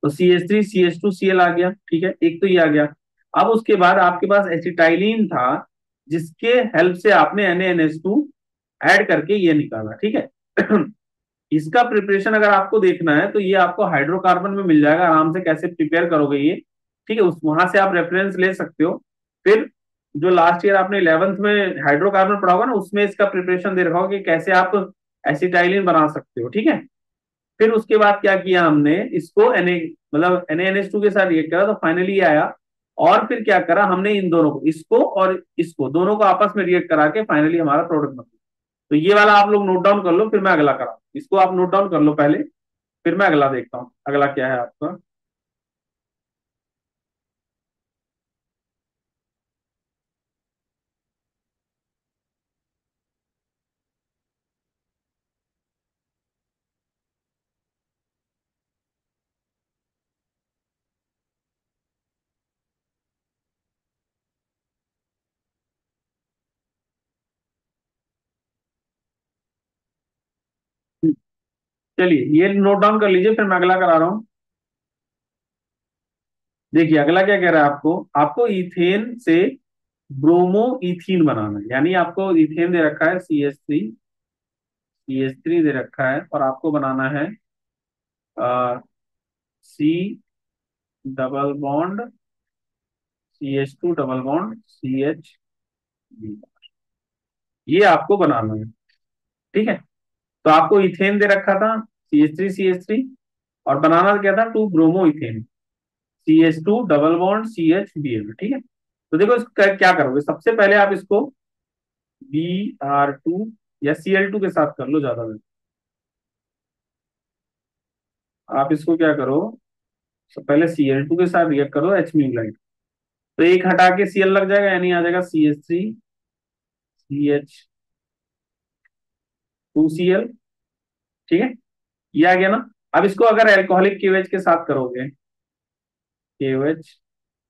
तो CH3 CH2Cl आ गया, ठीक है, एक तो ये आ गया। अब उसके बाद आपके पास एसिटाइलिन था, जिसके हेल्प से आपने NaNH2 ऐड करके ये निकाला, ठीक है। इसका प्रिपरेशन अगर आपको देखना है तो ये आपको हाइड्रोकार्बन में मिल जाएगा आराम से, कैसे प्रिपेयर करोगे ये, ठीक है, उस वहां से आप रेफरेंस ले सकते हो। फिर जो लास्ट ईयर आपने 11th में हाइड्रोकार्बन पढ़ा होगा ना, उसमें इसका प्रिपरेशन दे रखा होगा कि कैसे आप एसिटाइलिन बना सकते हो, ठीक है। फिर उसके बाद क्या किया हमने, इसको मतलब NaNH2 के साथ रिएक्ट करा तो फाइनली ये आया। और फिर क्या करा हमने, इन दोनों को, इसको और इसको, दोनों को आपस में रिएक्ट करा के फाइनली हमारा प्रोडक्ट बना। तो ये वाला आप लोग नोट डाउन कर लो, फिर मैं अगला करा, इसको आप नोट डाउन कर लो पहले, फिर मैं अगला देखता हूँ, अगला क्या है आपका। चलिए ये नोट डाउन कर लीजिए, फिर मैं अगला करा रहा हूं। देखिए अगला क्या कह रहा है आपको, आपको इथेन से ब्रोमो इथीन बनाना है। यानी आपको इथेन दे रखा है CH3 दे रखा है, और आपको बनाना है C double bond CH2 double bond CH, ये आपको बनाना है। ठीक है, तो आपको इथेन दे रखा था CH3 और बनाना क्या था, 2 bromo ethane CH2 double bond CHBl। ठीक है, तो देखो इसका क्या करोगे, सबसे पहले आप इसको Br2 या Cl2 के साथ कर लो ज्यादा बेटर। आप इसको क्या करो, पहले Cl2 के साथ रिएक्ट करो H लाइट, तो एक हटा के Cl लग जाएगा, यानी आ जाएगा CH3CH2Cl। ठीक है, ये आ गया ना। अब इसको अगर एल्कोहलिक केवेज के साथ करोगे, केवेज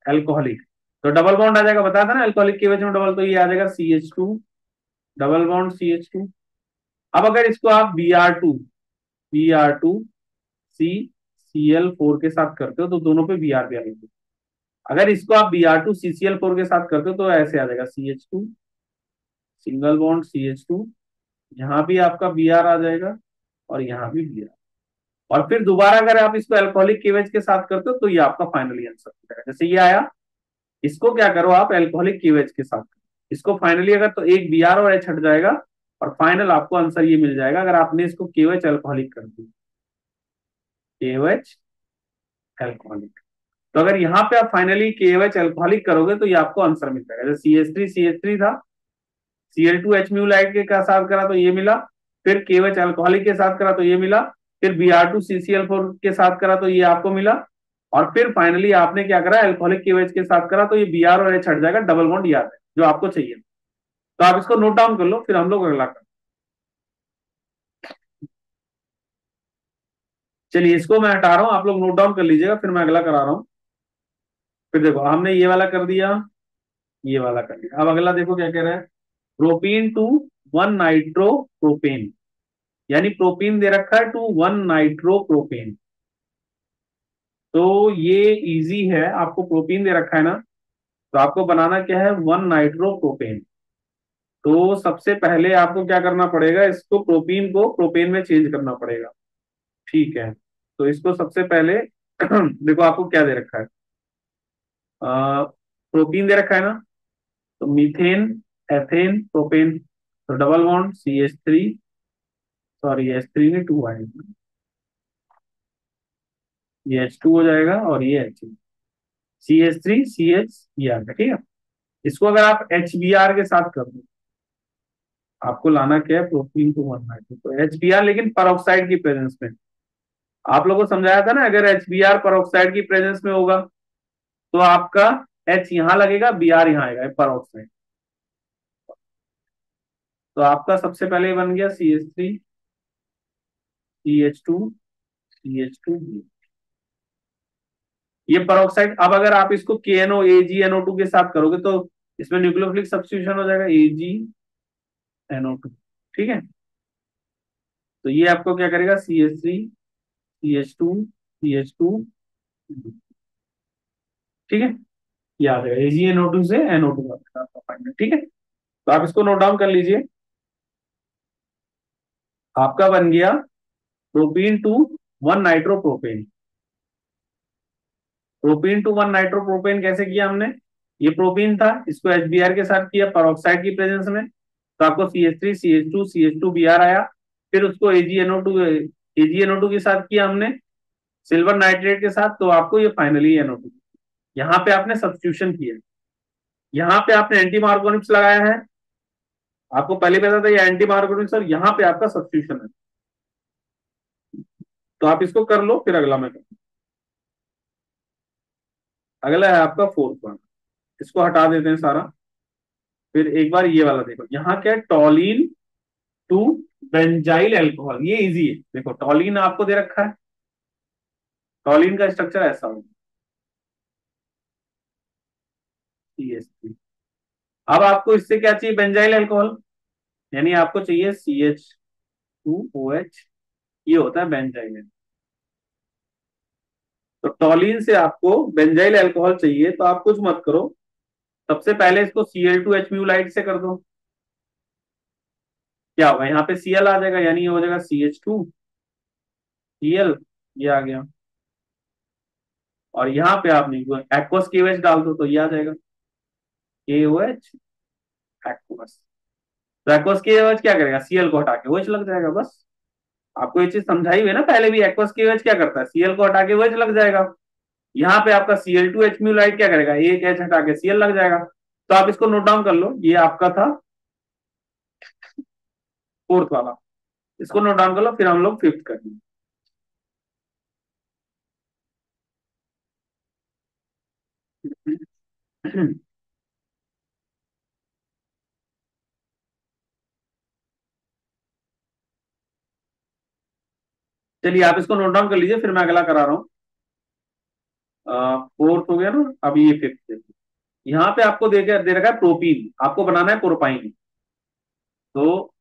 एल्कोहलिक, तो डबल बॉन्ड आ जाएगा, बताया था ना एल्कोहलिक केवेज में डबल, तो ये आ जाएगा CH2 डबल बॉन्ड CH2। अब अगर इसको आप Br2CCl4 के साथ करते हो तो दोनों पे Br आ जाएगा। अगर इसको आप Br2CCl4 के साथ करते हो तो ऐसे आ जाएगा CH2 सिंगल बॉन्ड CH2, यहाँ भी आपका Br आ जाएगा और यहाँ भी Br। और फिर दोबारा अगर आप इसको अल्कोहलिक केवेज के साथ करते हो तो ये आपका फाइनली आंसर हो जाएगा। जैसे ये आया, इसको क्या करो आप एल्कोहलिक केवेज के साथ, इसको फाइनली अगर तो एक Br और H हट जाएगा, और फाइनल आपको आंसर ये मिल जाएगा अगर आपने इसको केवेज अल्कोहलिक कर दिया, केवेज अल्कोहलिक। तो अगर यहाँ पे आप फाइनली केवेच अल्कोहलिक करोगे तो ये आपको आंसर मिल जाएगा। जैसे CH3 था, Cl2H म्यूलाइट के साथ करा तो ये मिला, फिर केवेच अल्कोहलिक के साथ करा तो ये मिला, फिर Br2CCl4 के साथ करा तो ये आपको मिला, और फिर फाइनली आपने क्या करा अल्कोहलिक केवेच के साथ करा तो ये Br और H हट जाएगा, डबल बॉन्ड याद है जो आपको चाहिए। तो आप इसको नोट डाउन कर लो, फिर हम लोग अगला कर। चलिए इसको मैं हटा रहा हूं, आप लोग नोट डाउन कर लीजिएगा, फिर मैं अगला करा रहा हूँ। फिर देखो हमने ये वाला कर दिया, ये वाला कर दिया, अब अगला देखो क्या कह रहा है, प्रोपीन टू 1 नाइट्रो प्रोपेन। यानी प्रोपीन दे रखा है टू 1 नाइट्रो प्रोपेन। तो ये इजी है, आपको प्रोपीन दे रखा है ना, तो आपको बनाना क्या है 1 नाइट्रो प्रोपेन। तो सबसे पहले आपको क्या करना पड़ेगा, इसको प्रोपीन को प्रोपेन में चेंज करना पड़ेगा। ठीक है, तो इसको सबसे पहले देखो आपको क्या दे रखा है, प्रोपीन दे रखा है ना, तो मीथेन एथेन प्रोपेन, तो double bond CH3, sorry H3 ने 2 आएगा, ये H2 हो जाएगा और ये CH3CH ये आ गया। ठीक है, इसको अगर आप HBr के साथ कर दो, आपको लाना क्या है प्रोपीन टू 1 नाइट्रो, तो HBr लेकिन परऑक्साइड की प्रेजेंस में। आप लोगों को समझाया था ना, अगर HBr परऑक्साइड की प्रेजेंस में होगा तो आपका H यहां लगेगा, Br यहां आएगा परऑक्साइड। तो आपका सबसे पहले बन गया CH3CH2CH2। ये परऑक्साइड, अब अगर आप इसको KNO AgNO2 के साथ करोगे तो इसमें न्यूक्लियोफिलिक सब्स्टिट्यूशन हो जाएगा AgNO2। ठीक है, तो ये आपको क्या करेगा CH3CH2CH2। ठीक है, ये आ जाएगा AgNO2 से NO2 आ जाएगा आपका फाइनल। ठीक है, तो आप इसको नोट डाउन कर लीजिए, आपका बन गया propene to 1 nitropropane. Propene to 1 nitropropane कैसे किया हमने, ये प्रोपीन था, इसको HBr के साथ किया परऑक्साइड की प्रेजेंस में, तो आपको CH3CH2CH2Br आया। फिर उसको AgNO2 के साथ किया हमने सिल्वर नाइट्रेट के साथ, तो आपको ये फाइनली NO2। यहाँ पे आपने सब्स्टिट्यूशन किया, यहाँ पे आपने एंटी मार्कोनिक्स लगाया है, आपको पहले पता था ये एंटी मार्कोनिक्स, और यहाँ पे आपका सब्स्टिट्यूशन है। तो आप इसको कर लो, फिर अगला मैं करूँ। अगला है आपका फोर्थ वन, इसको हटा देते हैं सारा। फिर एक बार ये वाला देखो, यहाँ क्या है, टॉलिन टू बेंजाइल अल्कोहल। ये इजी है, देखो टॉलिन आपको दे रखा है, टॉलिन का स्ट्रक्चर ऐसा होगा CH3। अब आपको इससे क्या चाहिए, बेंजाइल अल्कोहल, यानी आपको चाहिए CH2OH ये होता है बेंजाइल। तो टॉलिन से आपको बेंजाइल अल्कोहल चाहिए तो आप कुछ मत करो, सबसे पहले इसको Cl2H म्यूलाइट से कर दो। क्या होगा, यहाँ पे Cl आ जाएगा, यानी ये हो जाएगा CH2Cl, ये आ गया। और यहाँ पे आप एक्वस KOH डाल दो तो ये आ जाएगा KOH एक्वस। तो एक्वस KOH क्या करेगा, Cl को हटा के OH लग जाएगा बस। आपको ये चीज समझाई हुई है ना पहले भी, एक्वस KOH क्या करता है, Cl को हटा के OH लग जाएगा। यहाँ पे आपका Cl2H म्यूलाइट क्या करेगा, एक H हटा के Cl लग जाएगा। तो आप इसको नोट डाउन कर लो, ये आपका था फोर्थ वाला। इसको नोट डाउन कर लो, फिर हम लोग फिफ्थ करेंगे। चलिए आप इसको नोट डाउन कर लीजिए, फिर मैं अगला करा रहा हूँ। फोर्थ हो गया ना, अभी ये फिफ्थ। यहाँ पे आपको दे रखा है प्रोपीन, आपको बनाना है प्रोपाइन। तो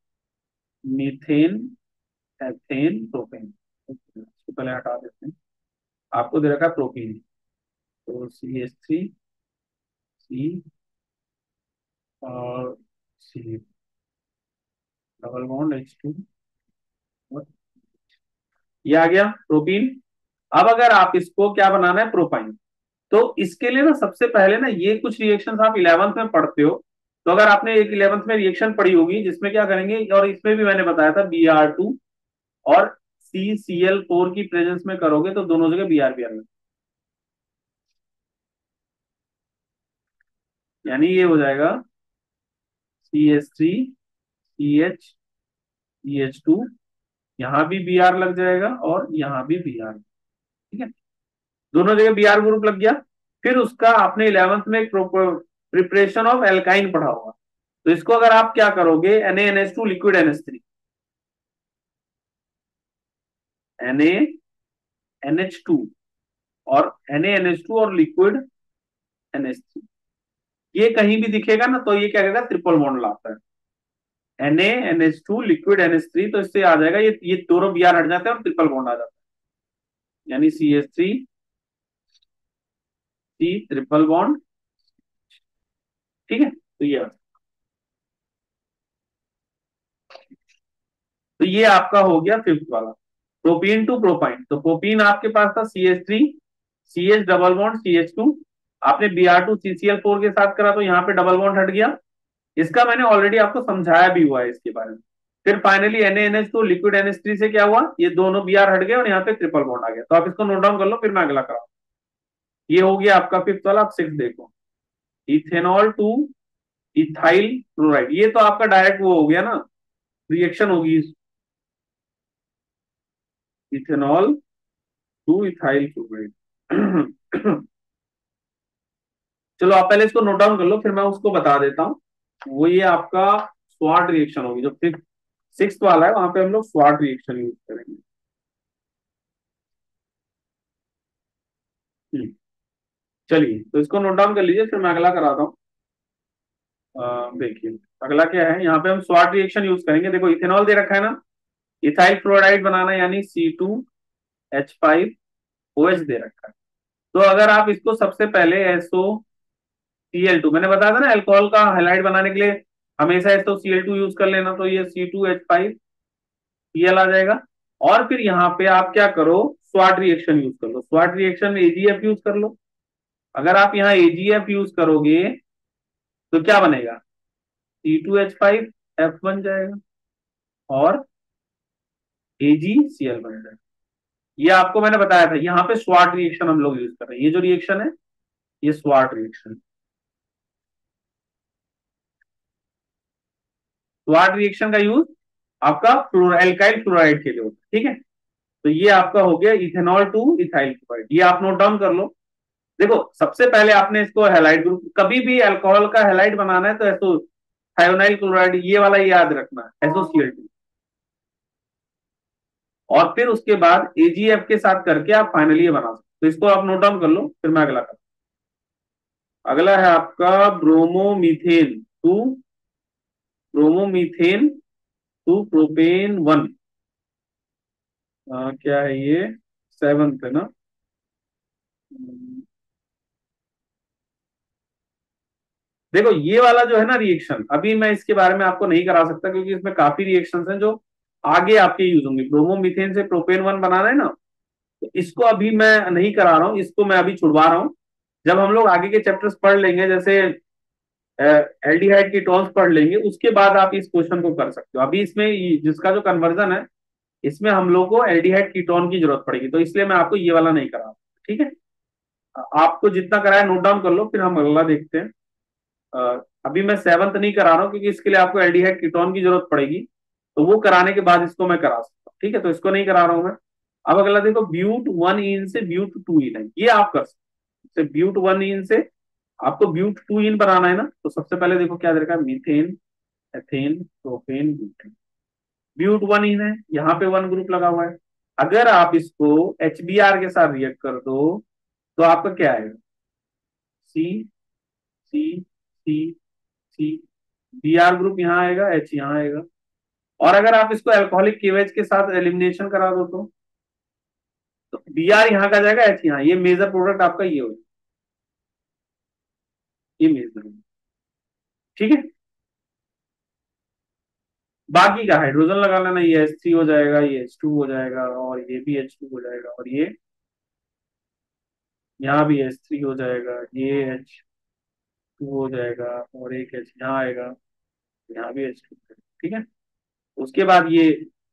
मीथेन, एथेन, प्रोपेन, इसको पहले हटा देते हैं। आपको दे रखा है प्रोपीन, तो CH3C और C, डबल बॉन्ड H2, ये आ गया प्रोपीन। अब अगर आप इसको क्या बनाना है, प्रोपाइन, तो इसके लिए ना सबसे पहले ना ये कुछ रिएक्शन आप इलेवंथ में पढ़ते हो। तो अगर आपने एक इलेवंथ में रिएक्शन पढ़ी होगी जिसमें क्या करेंगे, और इसमें भी मैंने बताया था Br2 और CCl4 की प्रेजेंस में करोगे तो दोनों जगह Br में, यानी ये हो जाएगा CH3CH CH2, यहाँ भी Br लग जाएगा और यहाँ भी Br। ठीक है, दोनों जगह Br ग्रुप लग गया। फिर उसका आपने इलेवंथ में एक प्रिपरेशन ऑफ एल्काइन पढ़ा होगा। तो इसको अगर आप क्या करोगे, NaNH2 लिक्विड NH3, NaNH2 और NaNH2 और लिक्विड NH3, ये कहीं भी दिखेगा ना तो ये क्या करेगा, ट्रिपल बॉन्ड लाता है। NaNH2 लिक्विड NH3, तो इससे आ जाएगा, ये दोनों Br हट जाते हैं और ट्रिपल बॉन्ड आ जाता है, यानी CH3C ट्रिपल बॉन्ड। ठीक है, तो ये आपका हो गया फिफ्थ वाला, प्रोपीन टू प्रोपाइन। तो प्रोपीन आपके पास था CH3CH डबल बॉन्ड CH2, आपने Br2 CCl4 के साथ करा तो यहाँ पे डबल बॉन्ड हट गया। इसका मैंने ऑलरेडी आपको समझाया भी हुआ है इसके बारे में। फिर फाइनली NaNH2 लिक्विड NH3 से क्या हुआ, ये दोनों Br हट गए और यहाँ पे ट्रिपल बॉन्ड आ गया। तो आप इसको नोट डाउन कर लो, फिर मैं अगला कराऊँ। ये हो गया आपका फिफ्थ वाला। आप सिक्स देखो, इथेनॉल टू इथाइल क्लोराइड, ये तो आपका डायरेक्ट वो हो गया ना, रिएक्शन होगी इथेनॉल टू इथाइल क्लोराइड। चलो आप पहले इसको नोट डाउन कर लो, फिर मैं उसको बता देता हूँ। वो ये आपका स्वाट रिएक्शन होगी, जो फिफ्थ सिक्स वाला है वहां पे हम लोग स्वाट रिएक्शन यूज करेंगे। चलिए तो इसको नोट डाउन कर लीजिए, फिर मैं अगला कराता हूँ। देखिए अगला क्या है, यहाँ पे हम स्वाट रिएक्शन यूज करेंगे। देखो इथेनॉल दे रखा है ना, इथाइल क्लोराइड बनाना है, यानी C2H5OH दे रखा है। तो अगर आप इसको सबसे पहले SOCl2, मैंने बताया था ना अल्कोहल का हैलाइड बनाने के लिए हमेशा SOCl2 यूज कर लेना, तो ये C2H5Cl आ जाएगा। और फिर यहाँ पे आप क्या करो, स्वाट रिएक्शन यूज कर लो। स्वाट रिएक्शन में AgF यूज कर लो। अगर आप यहाँ AgF यूज करोगे तो क्या बनेगा, C2H5F बन जाएगा और AgCl बन जाएगा। ये आपको मैंने बताया था, यहाँ पे स्वाट रिएक्शन हम लोग यूज कर रहे हैं। ये जो रिएक्शन है ये स्वाट रिएक्शन, स्वाट रिएक्शन का यूज आपका एल्काइल क्लोराइड के लिए होता है। ठीक है, तो ये आपका हो गया इथेनॉल टू इथाइल क्लोराइड, ये आप नोट डाउन कर लो। देखो सबसे पहले आपने इसको हैलाइड ग्रुप, कभी भी अल्कोहल का हैलाइड बनाना है तो एसो थायोनाइल क्लोराइड ये वाला याद रखना है, SOCl2। और फिर उसके बाद AgF के साथ करके आप फाइनली ये बना सकते, तो इसको आप नोट डाउन कर लो, फिर मैं अगला कर। अगला है आपका bromomethane to bromomethane to propane 1। क्या है ये, सेवंथ है ना। हम्म, देखो ये वाला जो है ना रिएक्शन, अभी मैं इसके बारे में आपको नहीं करा सकता क्योंकि इसमें काफी रिएक्शंस हैं जो आगे आपके यूज होंगे। ब्रोमोमीथेन से प्रोपेन वन बनाना है ना, तो इसको अभी मैं नहीं करा रहा हूँ, इसको मैं अभी छुड़वा रहा हूँ। जब हम लोग आगे के चैप्टर्स पढ़ लेंगे, जैसे एल्डिहाइड कीटोन्स पढ़ लेंगे, उसके बाद आप इस क्वेश्चन को कर सकते हो। अभी इसमें जिसका जो कन्वर्जन है, इसमें हम लोग को एल्डिहाइड कीटोन की जरूरत पड़ेगी, तो इसलिए मैं आपको ये वाला नहीं करा रहा। ठीक है, आपको जितना कराया नोट डाउन कर लो, फिर हम अगला देखते हैं। अभी मैं सेवंथ नहीं करा रहा हूँ क्योंकि इसके लिए आपको एल्डिहाइड कीटोन की जरूरत पड़ेगी, तो वो कराने के बाद इसको मैं करा सकता हूँ। ठीक है, तो इसको नहीं करा रहा हूँ मैं। अब अगला देखो, ब्यूट वन इन से ब्यूट टू इन है, ये आप कर सकते हो। ब्यूट वन इन से आपको ब्यूट टू इन बनाना है ना, तो सबसे पहले देखो क्या दे रखा है, methane, ethane, propane, butane. But one yne है, यहाँ पे वन ग्रुप लगा हुआ है। अगर आप इसको HBr के साथ रिएक्ट कर दो, तो आपका क्या आएगा, सी, सी, सी, सी, Br ग्रुप यहाँ आएगा, H यहाँ आएगा। और अगर आप इसको अल्कोहलिक केवेज के साथ एलिमिनेशन करा दो, तो Br यहाँ का जाएगा, H यहाँ, ये मेजर प्रोडक्ट आपका ये हो, ये मेजर। ठीक है, बाकी का हाइड्रोजन लगा लेना, ये H3 हो जाएगा, ये H2 हो जाएगा, और ये भी H2 हो जाएगा, और ये यहाँ भी H3 हो जाएगा, ये H2 हो जाएगा, और एक H यहाँ आएगा, यहाँ भी H2। ठीक है, उसके बाद ये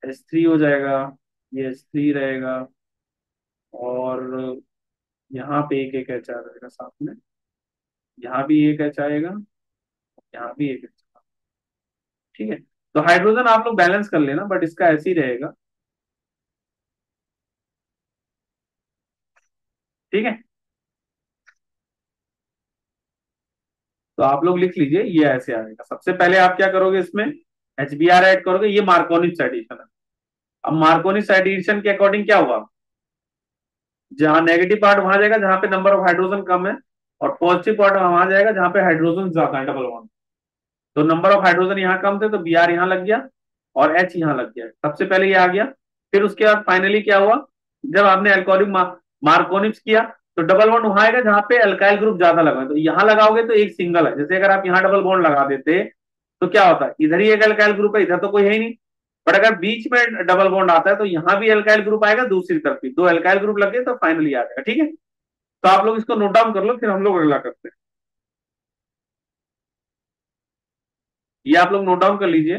H3 हो जाएगा, ये H3 रहेगा, और यहाँ पे एक एक H आ जाएगा साथ में, यहाँ भी एक H आएगा, यहाँ भी एक H। ठीक है, तो हाइड्रोजन आप लोग बैलेंस कर लेना, बट इसका ऐसे ही रहेगा। ठीक है, तो आप लोग लिख लीजिए, ये ऐसे आएगा। सबसे पहले आप क्या करोगे, इसमें HBr ऐड करोगे, ये मार्कोनिस एडिशन है। अब मार्कोनिस एडिशन के अकॉर्डिंग क्या हुआ, जहां नेगेटिव पार्ट वहां जाएगा जहां पे नंबर ऑफ हाइड्रोजन कम है, और पॉजिटिव पार्ट वहां जाएगा जहां पे हाइड्रोजन ज्यादा है, डबल बॉन्ड। तो नंबर ऑफ हाइड्रोजन यहाँ कम थे, तो Br यहाँ लग गया, और H यहाँ लग गया। सबसे पहले ये आ गया, फिर उसके बाद फाइनली क्या हुआ, जब आपने अल्कोहलिक मार्कोनिक्स किया, तो डबल बॉन्ड वहां आएगा जहां पे अल्काइल ग्रुप ज्यादा लगा है। तो यहाँ लगाओगे तो एक सिंगल है, जैसे अगर आप यहाँ डबल बॉन्ड लगा देते, तो क्या होता है, इधर ही एक अल्काइल ग्रुप है, इधर तो कोई है ही नहीं। बट अगर बीच में डबल बॉन्ड आता है, तो यहाँ भी अल्काइल ग्रुप आएगा, दूसरी तरफ भी दो अल्काइल ग्रुप लगे, तो फाइनली आ जाएगा। ठीक है, तो आप लोग इसको नोट डाउन कर लो, फिर हम लोग अगला करते हैं। ये आप लोग नोट डाउन कर लीजिए,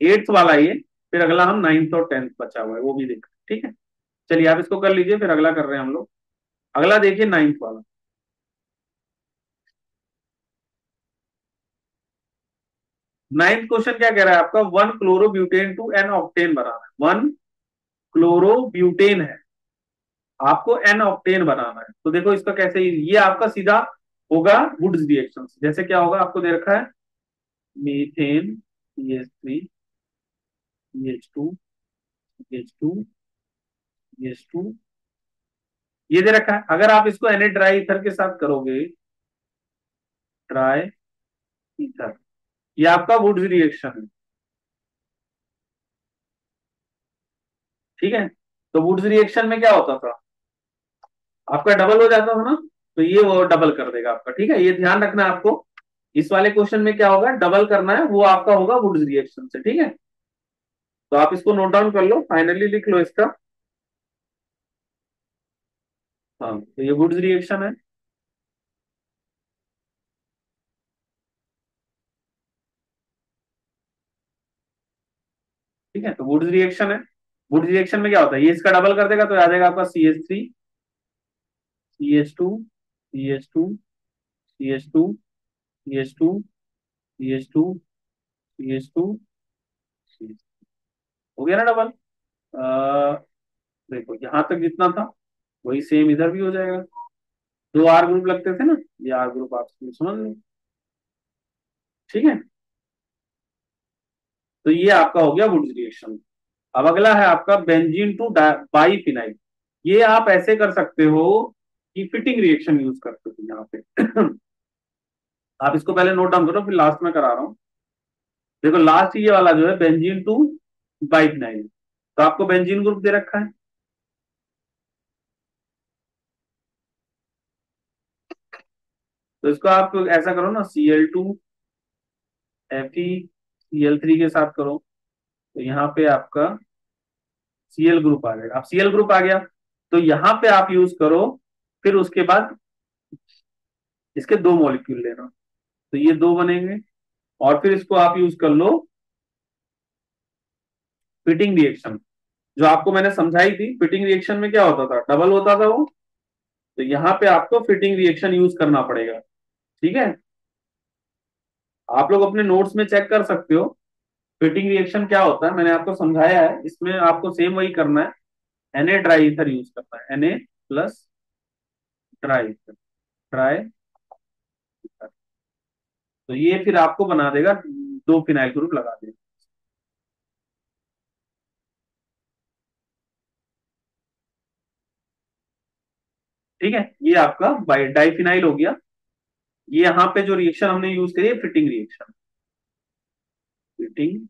एट्थ वाला ये, फिर अगला हम नाइन्थ और टेंथ बचा हुआ है वो भी देख। ठीक है, चलिए आप इसको कर लीजिए, फिर अगला कर रहे हैं हम लोग। अगला देखिए, नाइन्थ वाला। नाइन्थ क्वेश्चन क्या कह रहा है आपका, one chlorobutane to n octane बनाना है। वन क्लोरोब्यूटेन है, आपको एन ऑक्टेन बनाना है। तो देखो इसका कैसे, ये आपका सीधा होगा वुड्स रिएक्शन। जैसे क्या होगा, आपको दे रखा है methane, CH3, CH2, CH2, CH2, ये दे रखा है। अगर आप इसको Na ड्राई ईथर के साथ करोगे, ड्राई ईथर, ये आपका वुड्स रिएक्शन है। ठीक है, तो वुड्स रिएक्शन में क्या होता था, आपका डबल हो जाता था ना, तो ये वो डबल कर देगा आपका। ठीक है, ये ध्यान रखना है आपको, इस वाले क्वेश्चन में क्या होगा, डबल करना है, वो आपका होगा वुड्स रिएक्शन से। ठीक है, तो आप इसको नोट डाउन कर लो, फाइनली लिख लो इसका। हाँ, तो ये वुड्स रिएक्शन है। ठीक है, तो वुड्स रिएक्शन है। वुड्स रिएक्शन में क्या होता है, ये इसका डबल कर देगा, तो आ जाएगा आपका CH3, CH2, CH2, CH2, CH2, CH2, CH2, हो गया ना डबल। अ, देखो यहां तक जितना था वही सेम इधर भी हो जाएगा। दो आर ग्रुप लगते थे ना, ये आर ग्रुप आप समझ लो। ठीक है, तो ये आपका हो गया वुड्स रिएक्शन। अब अगला है आपका बेंजीन टू बाईफिनाइल। ये आप ऐसे कर सकते हो कि फिटिंग रिएक्शन यूज करते हो यहाँ पे। आप इसको पहले नोट डाउन करो, फिर लास्ट में करा रहा हूँ। देखो लास्ट ये वाला जो है बेंजीन टू बाईफिनाइल, तो आपको बेंजीन ग्रुप दे रखा है। तो इसको आप ऐसा करो ना, Cl2Fe के साथ करो, तो यहाँ पे आपका Cl ग्रुप आ जाएगा। अब Cl ग्रुप आ गया, तो यहाँ पे आप यूज करो, फिर उसके बाद इसके दो मॉलिक्यूल लेना, तो ये दो बनेंगे, और फिर इसको आप यूज कर लो फिटिंग रिएक्शन, जो आपको मैंने समझाई थी। फिटिंग रिएक्शन में क्या होता था, डबल होता था वो, तो यहाँ पे आपको फिटिंग रिएक्शन यूज करना पड़ेगा। ठीक है, आप लोग अपने नोट्स में चेक कर सकते हो फिटिंग रिएक्शन क्या होता है, मैंने आपको समझाया है। इसमें आपको सेम वही करना है, Na ड्राई ईथर यूज करना है, Na प्लस ड्राई ड्राई, तो ये फिर आपको बना देगा दो फिनाइल ग्रुप लगा देगा। ठीक है, ये आपका डाइफिनाइल हो गया। ये यहाँ पे जो रिएक्शन हमने यूज करी है फिटिंग रिएक्शन, फिटिंग।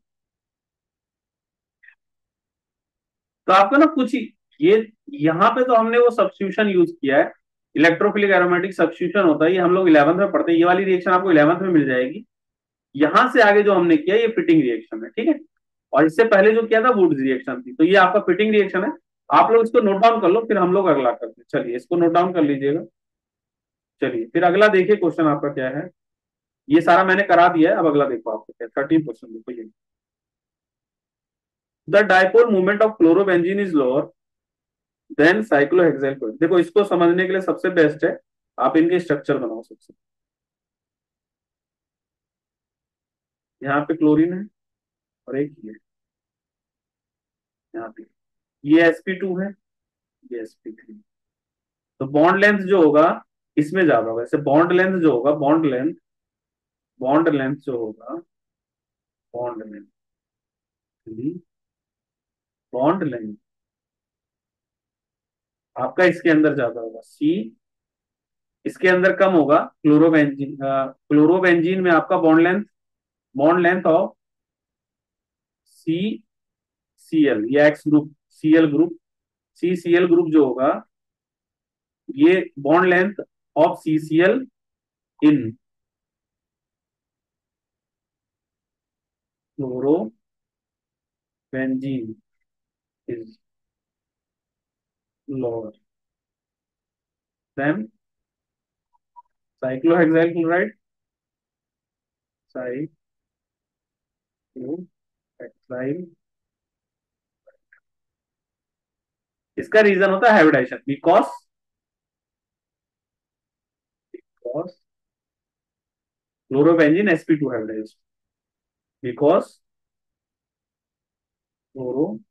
तो आपका ना कुछ ये यहाँ पे तो हमने वो सब्स्टिट्यूशन यूज किया है, इलेक्ट्रोफिलिक एरोमेटिक सब्स्टिट्यूशन होता है, ये हम लोग 11th में पढ़ते हैं, ये वाली रिएक्शन आपको 11th में मिल जाएगी। यहां से आगे जो हमने किया ये फिटिंग रिएक्शन है। ठीक है, और इससे पहले जो किया था वुड्स रिएक्शन थी, तो ये आपका फिटिंग रिएक्शन है। आप लोग इसको नोट डाउन कर लो, फिर हम लोग अगला करते हैं। चलिए इसको नोट डाउन कर लीजिएगा। चलिए फिर अगला देखिए क्वेश्चन आपका क्या है। ये सारा मैंने करा दिया है, अब अगला देखो आपको क्या, 13 क्वेश्चन देखो ये। The dipole movement of chlorobenzene is lower then cyclohexyl coefficient. देखो इसको समझने के लिए सबसे बेस्ट है आप इनके स्ट्रक्चर बनाओ सबसे। यहाँ पे क्लोरीन है और एक ये यहाँ पे, ये sp2 है, ये sp3। तो बॉन्ड लेंथ जो होगा इसमें ज्यादा होगा, जैसे बॉन्ड लेंथ जो होगा, बॉन्ड लेंथ जो होगा, बॉन्ड लेंथ बॉन्ड लेंथ आपका इसके अंदर ज्यादा होगा, सी इसके अंदर कम होगा। क्लोरोबेंजीन में आपका bond length of C C L या X group, C L group जो होगा, ये bond length of C C L in chlorobenzene is lower than cyclohexyl chloride, cyclohexyl। इसका रीजन होता है hybridisation, because chlorobenzene sp2 hybridisation, because chlorobenzene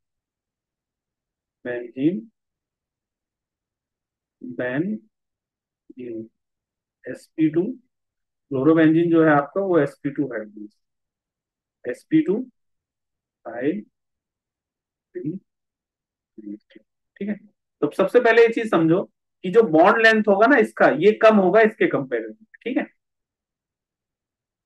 benzene sp2, chlorobenzene जो है आपका वो sp2 हाइब्रिडाइजेशन, sp2 हाइब्रिड। ठीक है, तो सबसे पहले ये चीज समझो कि जो बॉन्ड लेंथ होगा ना इसका, ये कम होगा इसके कंपेरिजन में। ठीक है,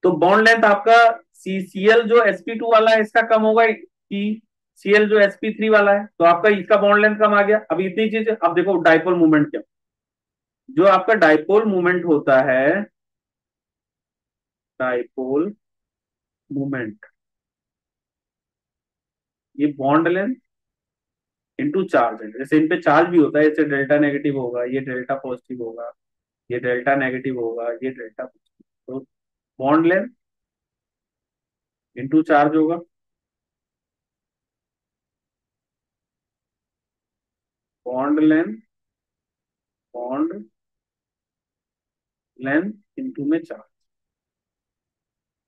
तो बॉन्ड लेंथ आपका सीसीएल जो sp2 वाला है इसका कम होगा, कि सीएल जो sp3 वाला है, तो आपका इसका बॉन्ड लेंथ कम आ गया। अब इतनी चीज, अब देखो डाइपोल मूवमेंट क्या, जो आपका डाइपोल मूवमेंट होता है, डाइपोल मूवमेंट, ये बॉन्ड लेंथ इंटू चार्ज है। जैसे इन पे चार्ज भी होता है, जैसे डेल्टा नेगेटिव होगा, ये डेल्टा पॉजिटिव होगा, ये डेल्टा नेगेटिव होगा, ये डेल्टा पॉजिटिव, तो बॉन्ड लेंथ इंटू चार्ज होगा, bond length, bond length into में चार्ज।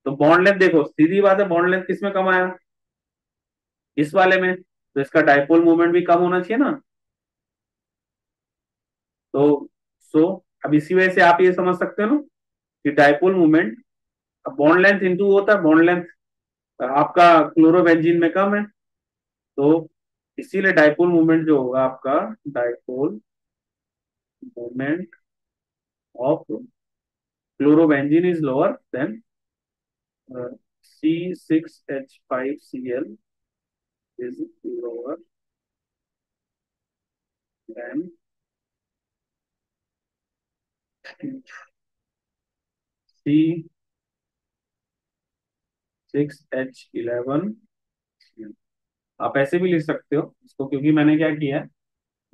तो बॉन्ड लेंथ देखो सीधी बात है, बॉन्ड लेंथ किस में कम आया, इस वाले में, तो इसका डाइपोल मूवमेंट भी कम होना चाहिए ना। तो सो अब इसी वजह से आप ये समझ सकते हो ना कि dipole movement, bond length into होता है, बॉन्ड लेंथ आपका क्लोरोबेंजीन में कम है, तो इसीलिए डाइपोल मूवमेंट जो होगा आपका, dipole movement of chlorobenzene is lower then C6H5Cl is lower then C6H11। आप ऐसे भी लिख सकते हो इसको, क्योंकि मैंने क्या किया है,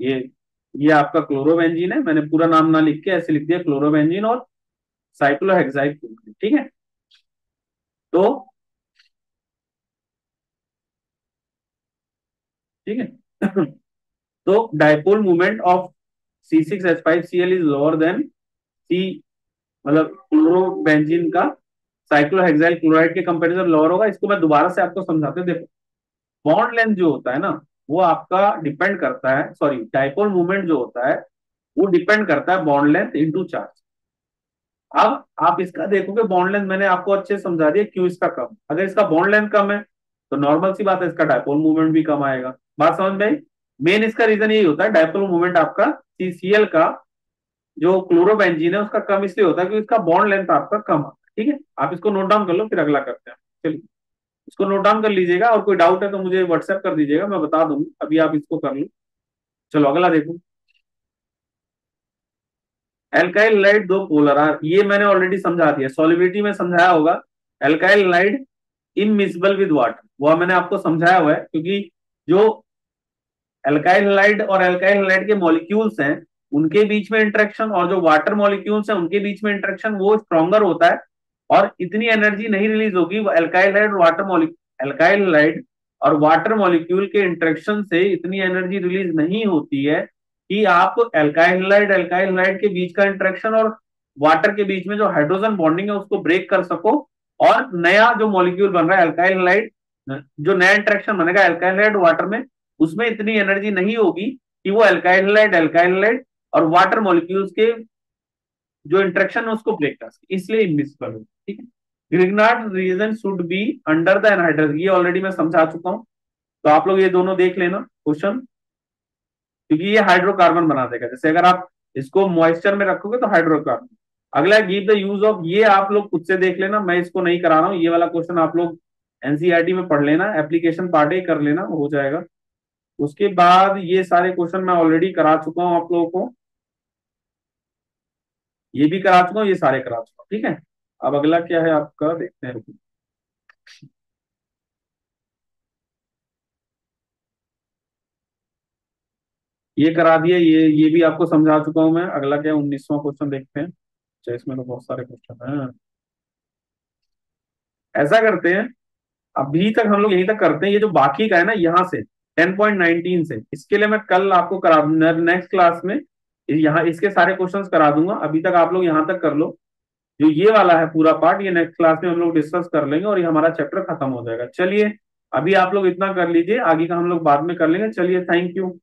ये ये आपका क्लोरोबेंजीन है, मैंने पूरा नाम ना लिख के ऐसे लिख दिया क्लोरोबेंजीन और साइक्लोहेक्साइल। ठीक है। तो ठीक है। तो dipole movement of C6H5Cl is lower than C, मतलब क्लोरोबेंजीन का साइक्लोहेक्साइल क्लोराइड के कंपैरिजन लोअर होगा। इसको मैं दोबारा से आपको समझाते, देखो बॉन्ड लेंथ जो होता है ना, वो आपका डिपेंड करता है, सॉरी डायपोल मूवमेंट जो होता है वो डिपेंड करता है बॉन्ड लेंथ इनटू चार्ज। अब आप इसका देखोगे बॉन्ड लेंथ मैंने आपको अच्छे से समझा दिया क्यों इसका कम, अगर इसका बॉन्ड लेंथ कम है तो नॉर्मल सी बात है इसका डायपोल मूवमेंट भी कम आएगा। बात समझ में आई? मेन इसका रीजन यही होता है, डायपोल मूवमेंट आपका सीसीएल का जो क्लोरोबेंजीन है उसका कम इसलिए होता है क्योंकि इसका बॉन्ड लेंथ आपका कम आता है। ठीक है, आप इसको नोट डाउन कर लो, फिर अगला करते हैं। चलिए इसको नोट डाउन कर लीजिएगा, और कोई डाउट है तो मुझे व्हाट्सएप कर दीजिएगा, मैं बता दूंगी। अभी आप इसको कर लो। चलो अगला देखो। एल्काइल लाइट दो पोलर आर, ये मैंने ऑलरेडी समझा दिया, सॉलिबिलिटी में समझाया होगा। Alkyl light immiscible with water, वो मैंने आपको समझाया हुआ है, क्योंकि जो एल्काइल हाइड और एल्काइल हाइड के मॉलिक्यूल्स हैं उनके बीच में इंटरेक्शन, और जो वाटर मॉलिक्यूल्स हैं उनके बीच में इंटरेक्शन वो स्ट्रॉन्गर होता है, और इतनी एनर्जी नहीं रिलीज होगी वो एल्काइल हाइड और वाटर मॉलिक्यूल, एल्काइल हाइड और वाटर मॉलिक्यूल के इंटरेक्शन से इतनी एनर्जी रिलीज नहीं होती है कि आप एल्काइल हाइड के बीच का इंटरेक्शन और वाटर के बीच में जो हाइड्रोजन बॉन्डिंग है उसको ब्रेक कर सको, और नया जो मॉलिक्यूल बन रहा है एल्काइल हाइड, जो नया इंटरेक्शन बनेगा एल्काइल हाइड वाटर में, उसमें इतनी एनर्जी नहीं होगी कि वो एल्काइल और वाटर मॉलिक्यूल्स के जो इंटरेक्शन है उसको ब्रेक कर सके, इसलिए इनविजिबल हो। ठीक है। Grignard reason should be under the anhydrous, ये ऑलरेडी मैं समझा चुका हूं, तो आप लोग ये दोनों देख लेना क्वेश्चन, क्योंकि ये हाइड्रोकार्बन बना देगा। जैसे अगर आप इसको मॉइस्चर में रखोगे तो हाइड्रोकार्बन। अगला गिव द यूज ऑफ, ये आप लोग खुद से देख लेना, मैं इसको नहीं करा रहा हूं, ये वाला क्वेश्चन आप लोग एनसीईआरटी में पढ़ लेना, एप्लीकेशन पार्ट ही कर लेना, हो जाएगा। उसके बाद ये सारे क्वेश्चन मैं ऑलरेडी करा चुका हूं आप लोगों को, ये भी करा चुका हूं, ये सारे करा चुका हूं। ठीक है। अब अगला क्या है आपका, देखते हैं, रुको। ये करा दिया, ये भी आपको समझा चुका हूं मैं। अगला क्या है, 19वां क्वेश्चन देखते हैं। अच्छा इसमें तो बहुत सारे क्वेश्चन हैं। ऐसा करते हैं, अभी तक हम लोग यहीं तक करते हैं, ये जो बाकी का है ना यहाँ से 10.19 से, इसके लिए मैं कल आपको करा, नेक्स्ट क्लास में यहाँ इसके सारे क्वेश्चंस करा दूंगा। अभी तक आप लोग यहाँ तक कर लो, जो ये वाला है पूरा पार्ट, ये नेक्स्ट क्लास में हम लोग डिस्कस कर लेंगे और ये हमारा चैप्टर खत्म हो जाएगा। चलिए अभी आप लोग इतना कर लीजिए, आगे का हम लोग बाद में कर लेंगे। चलिए थैंक यू।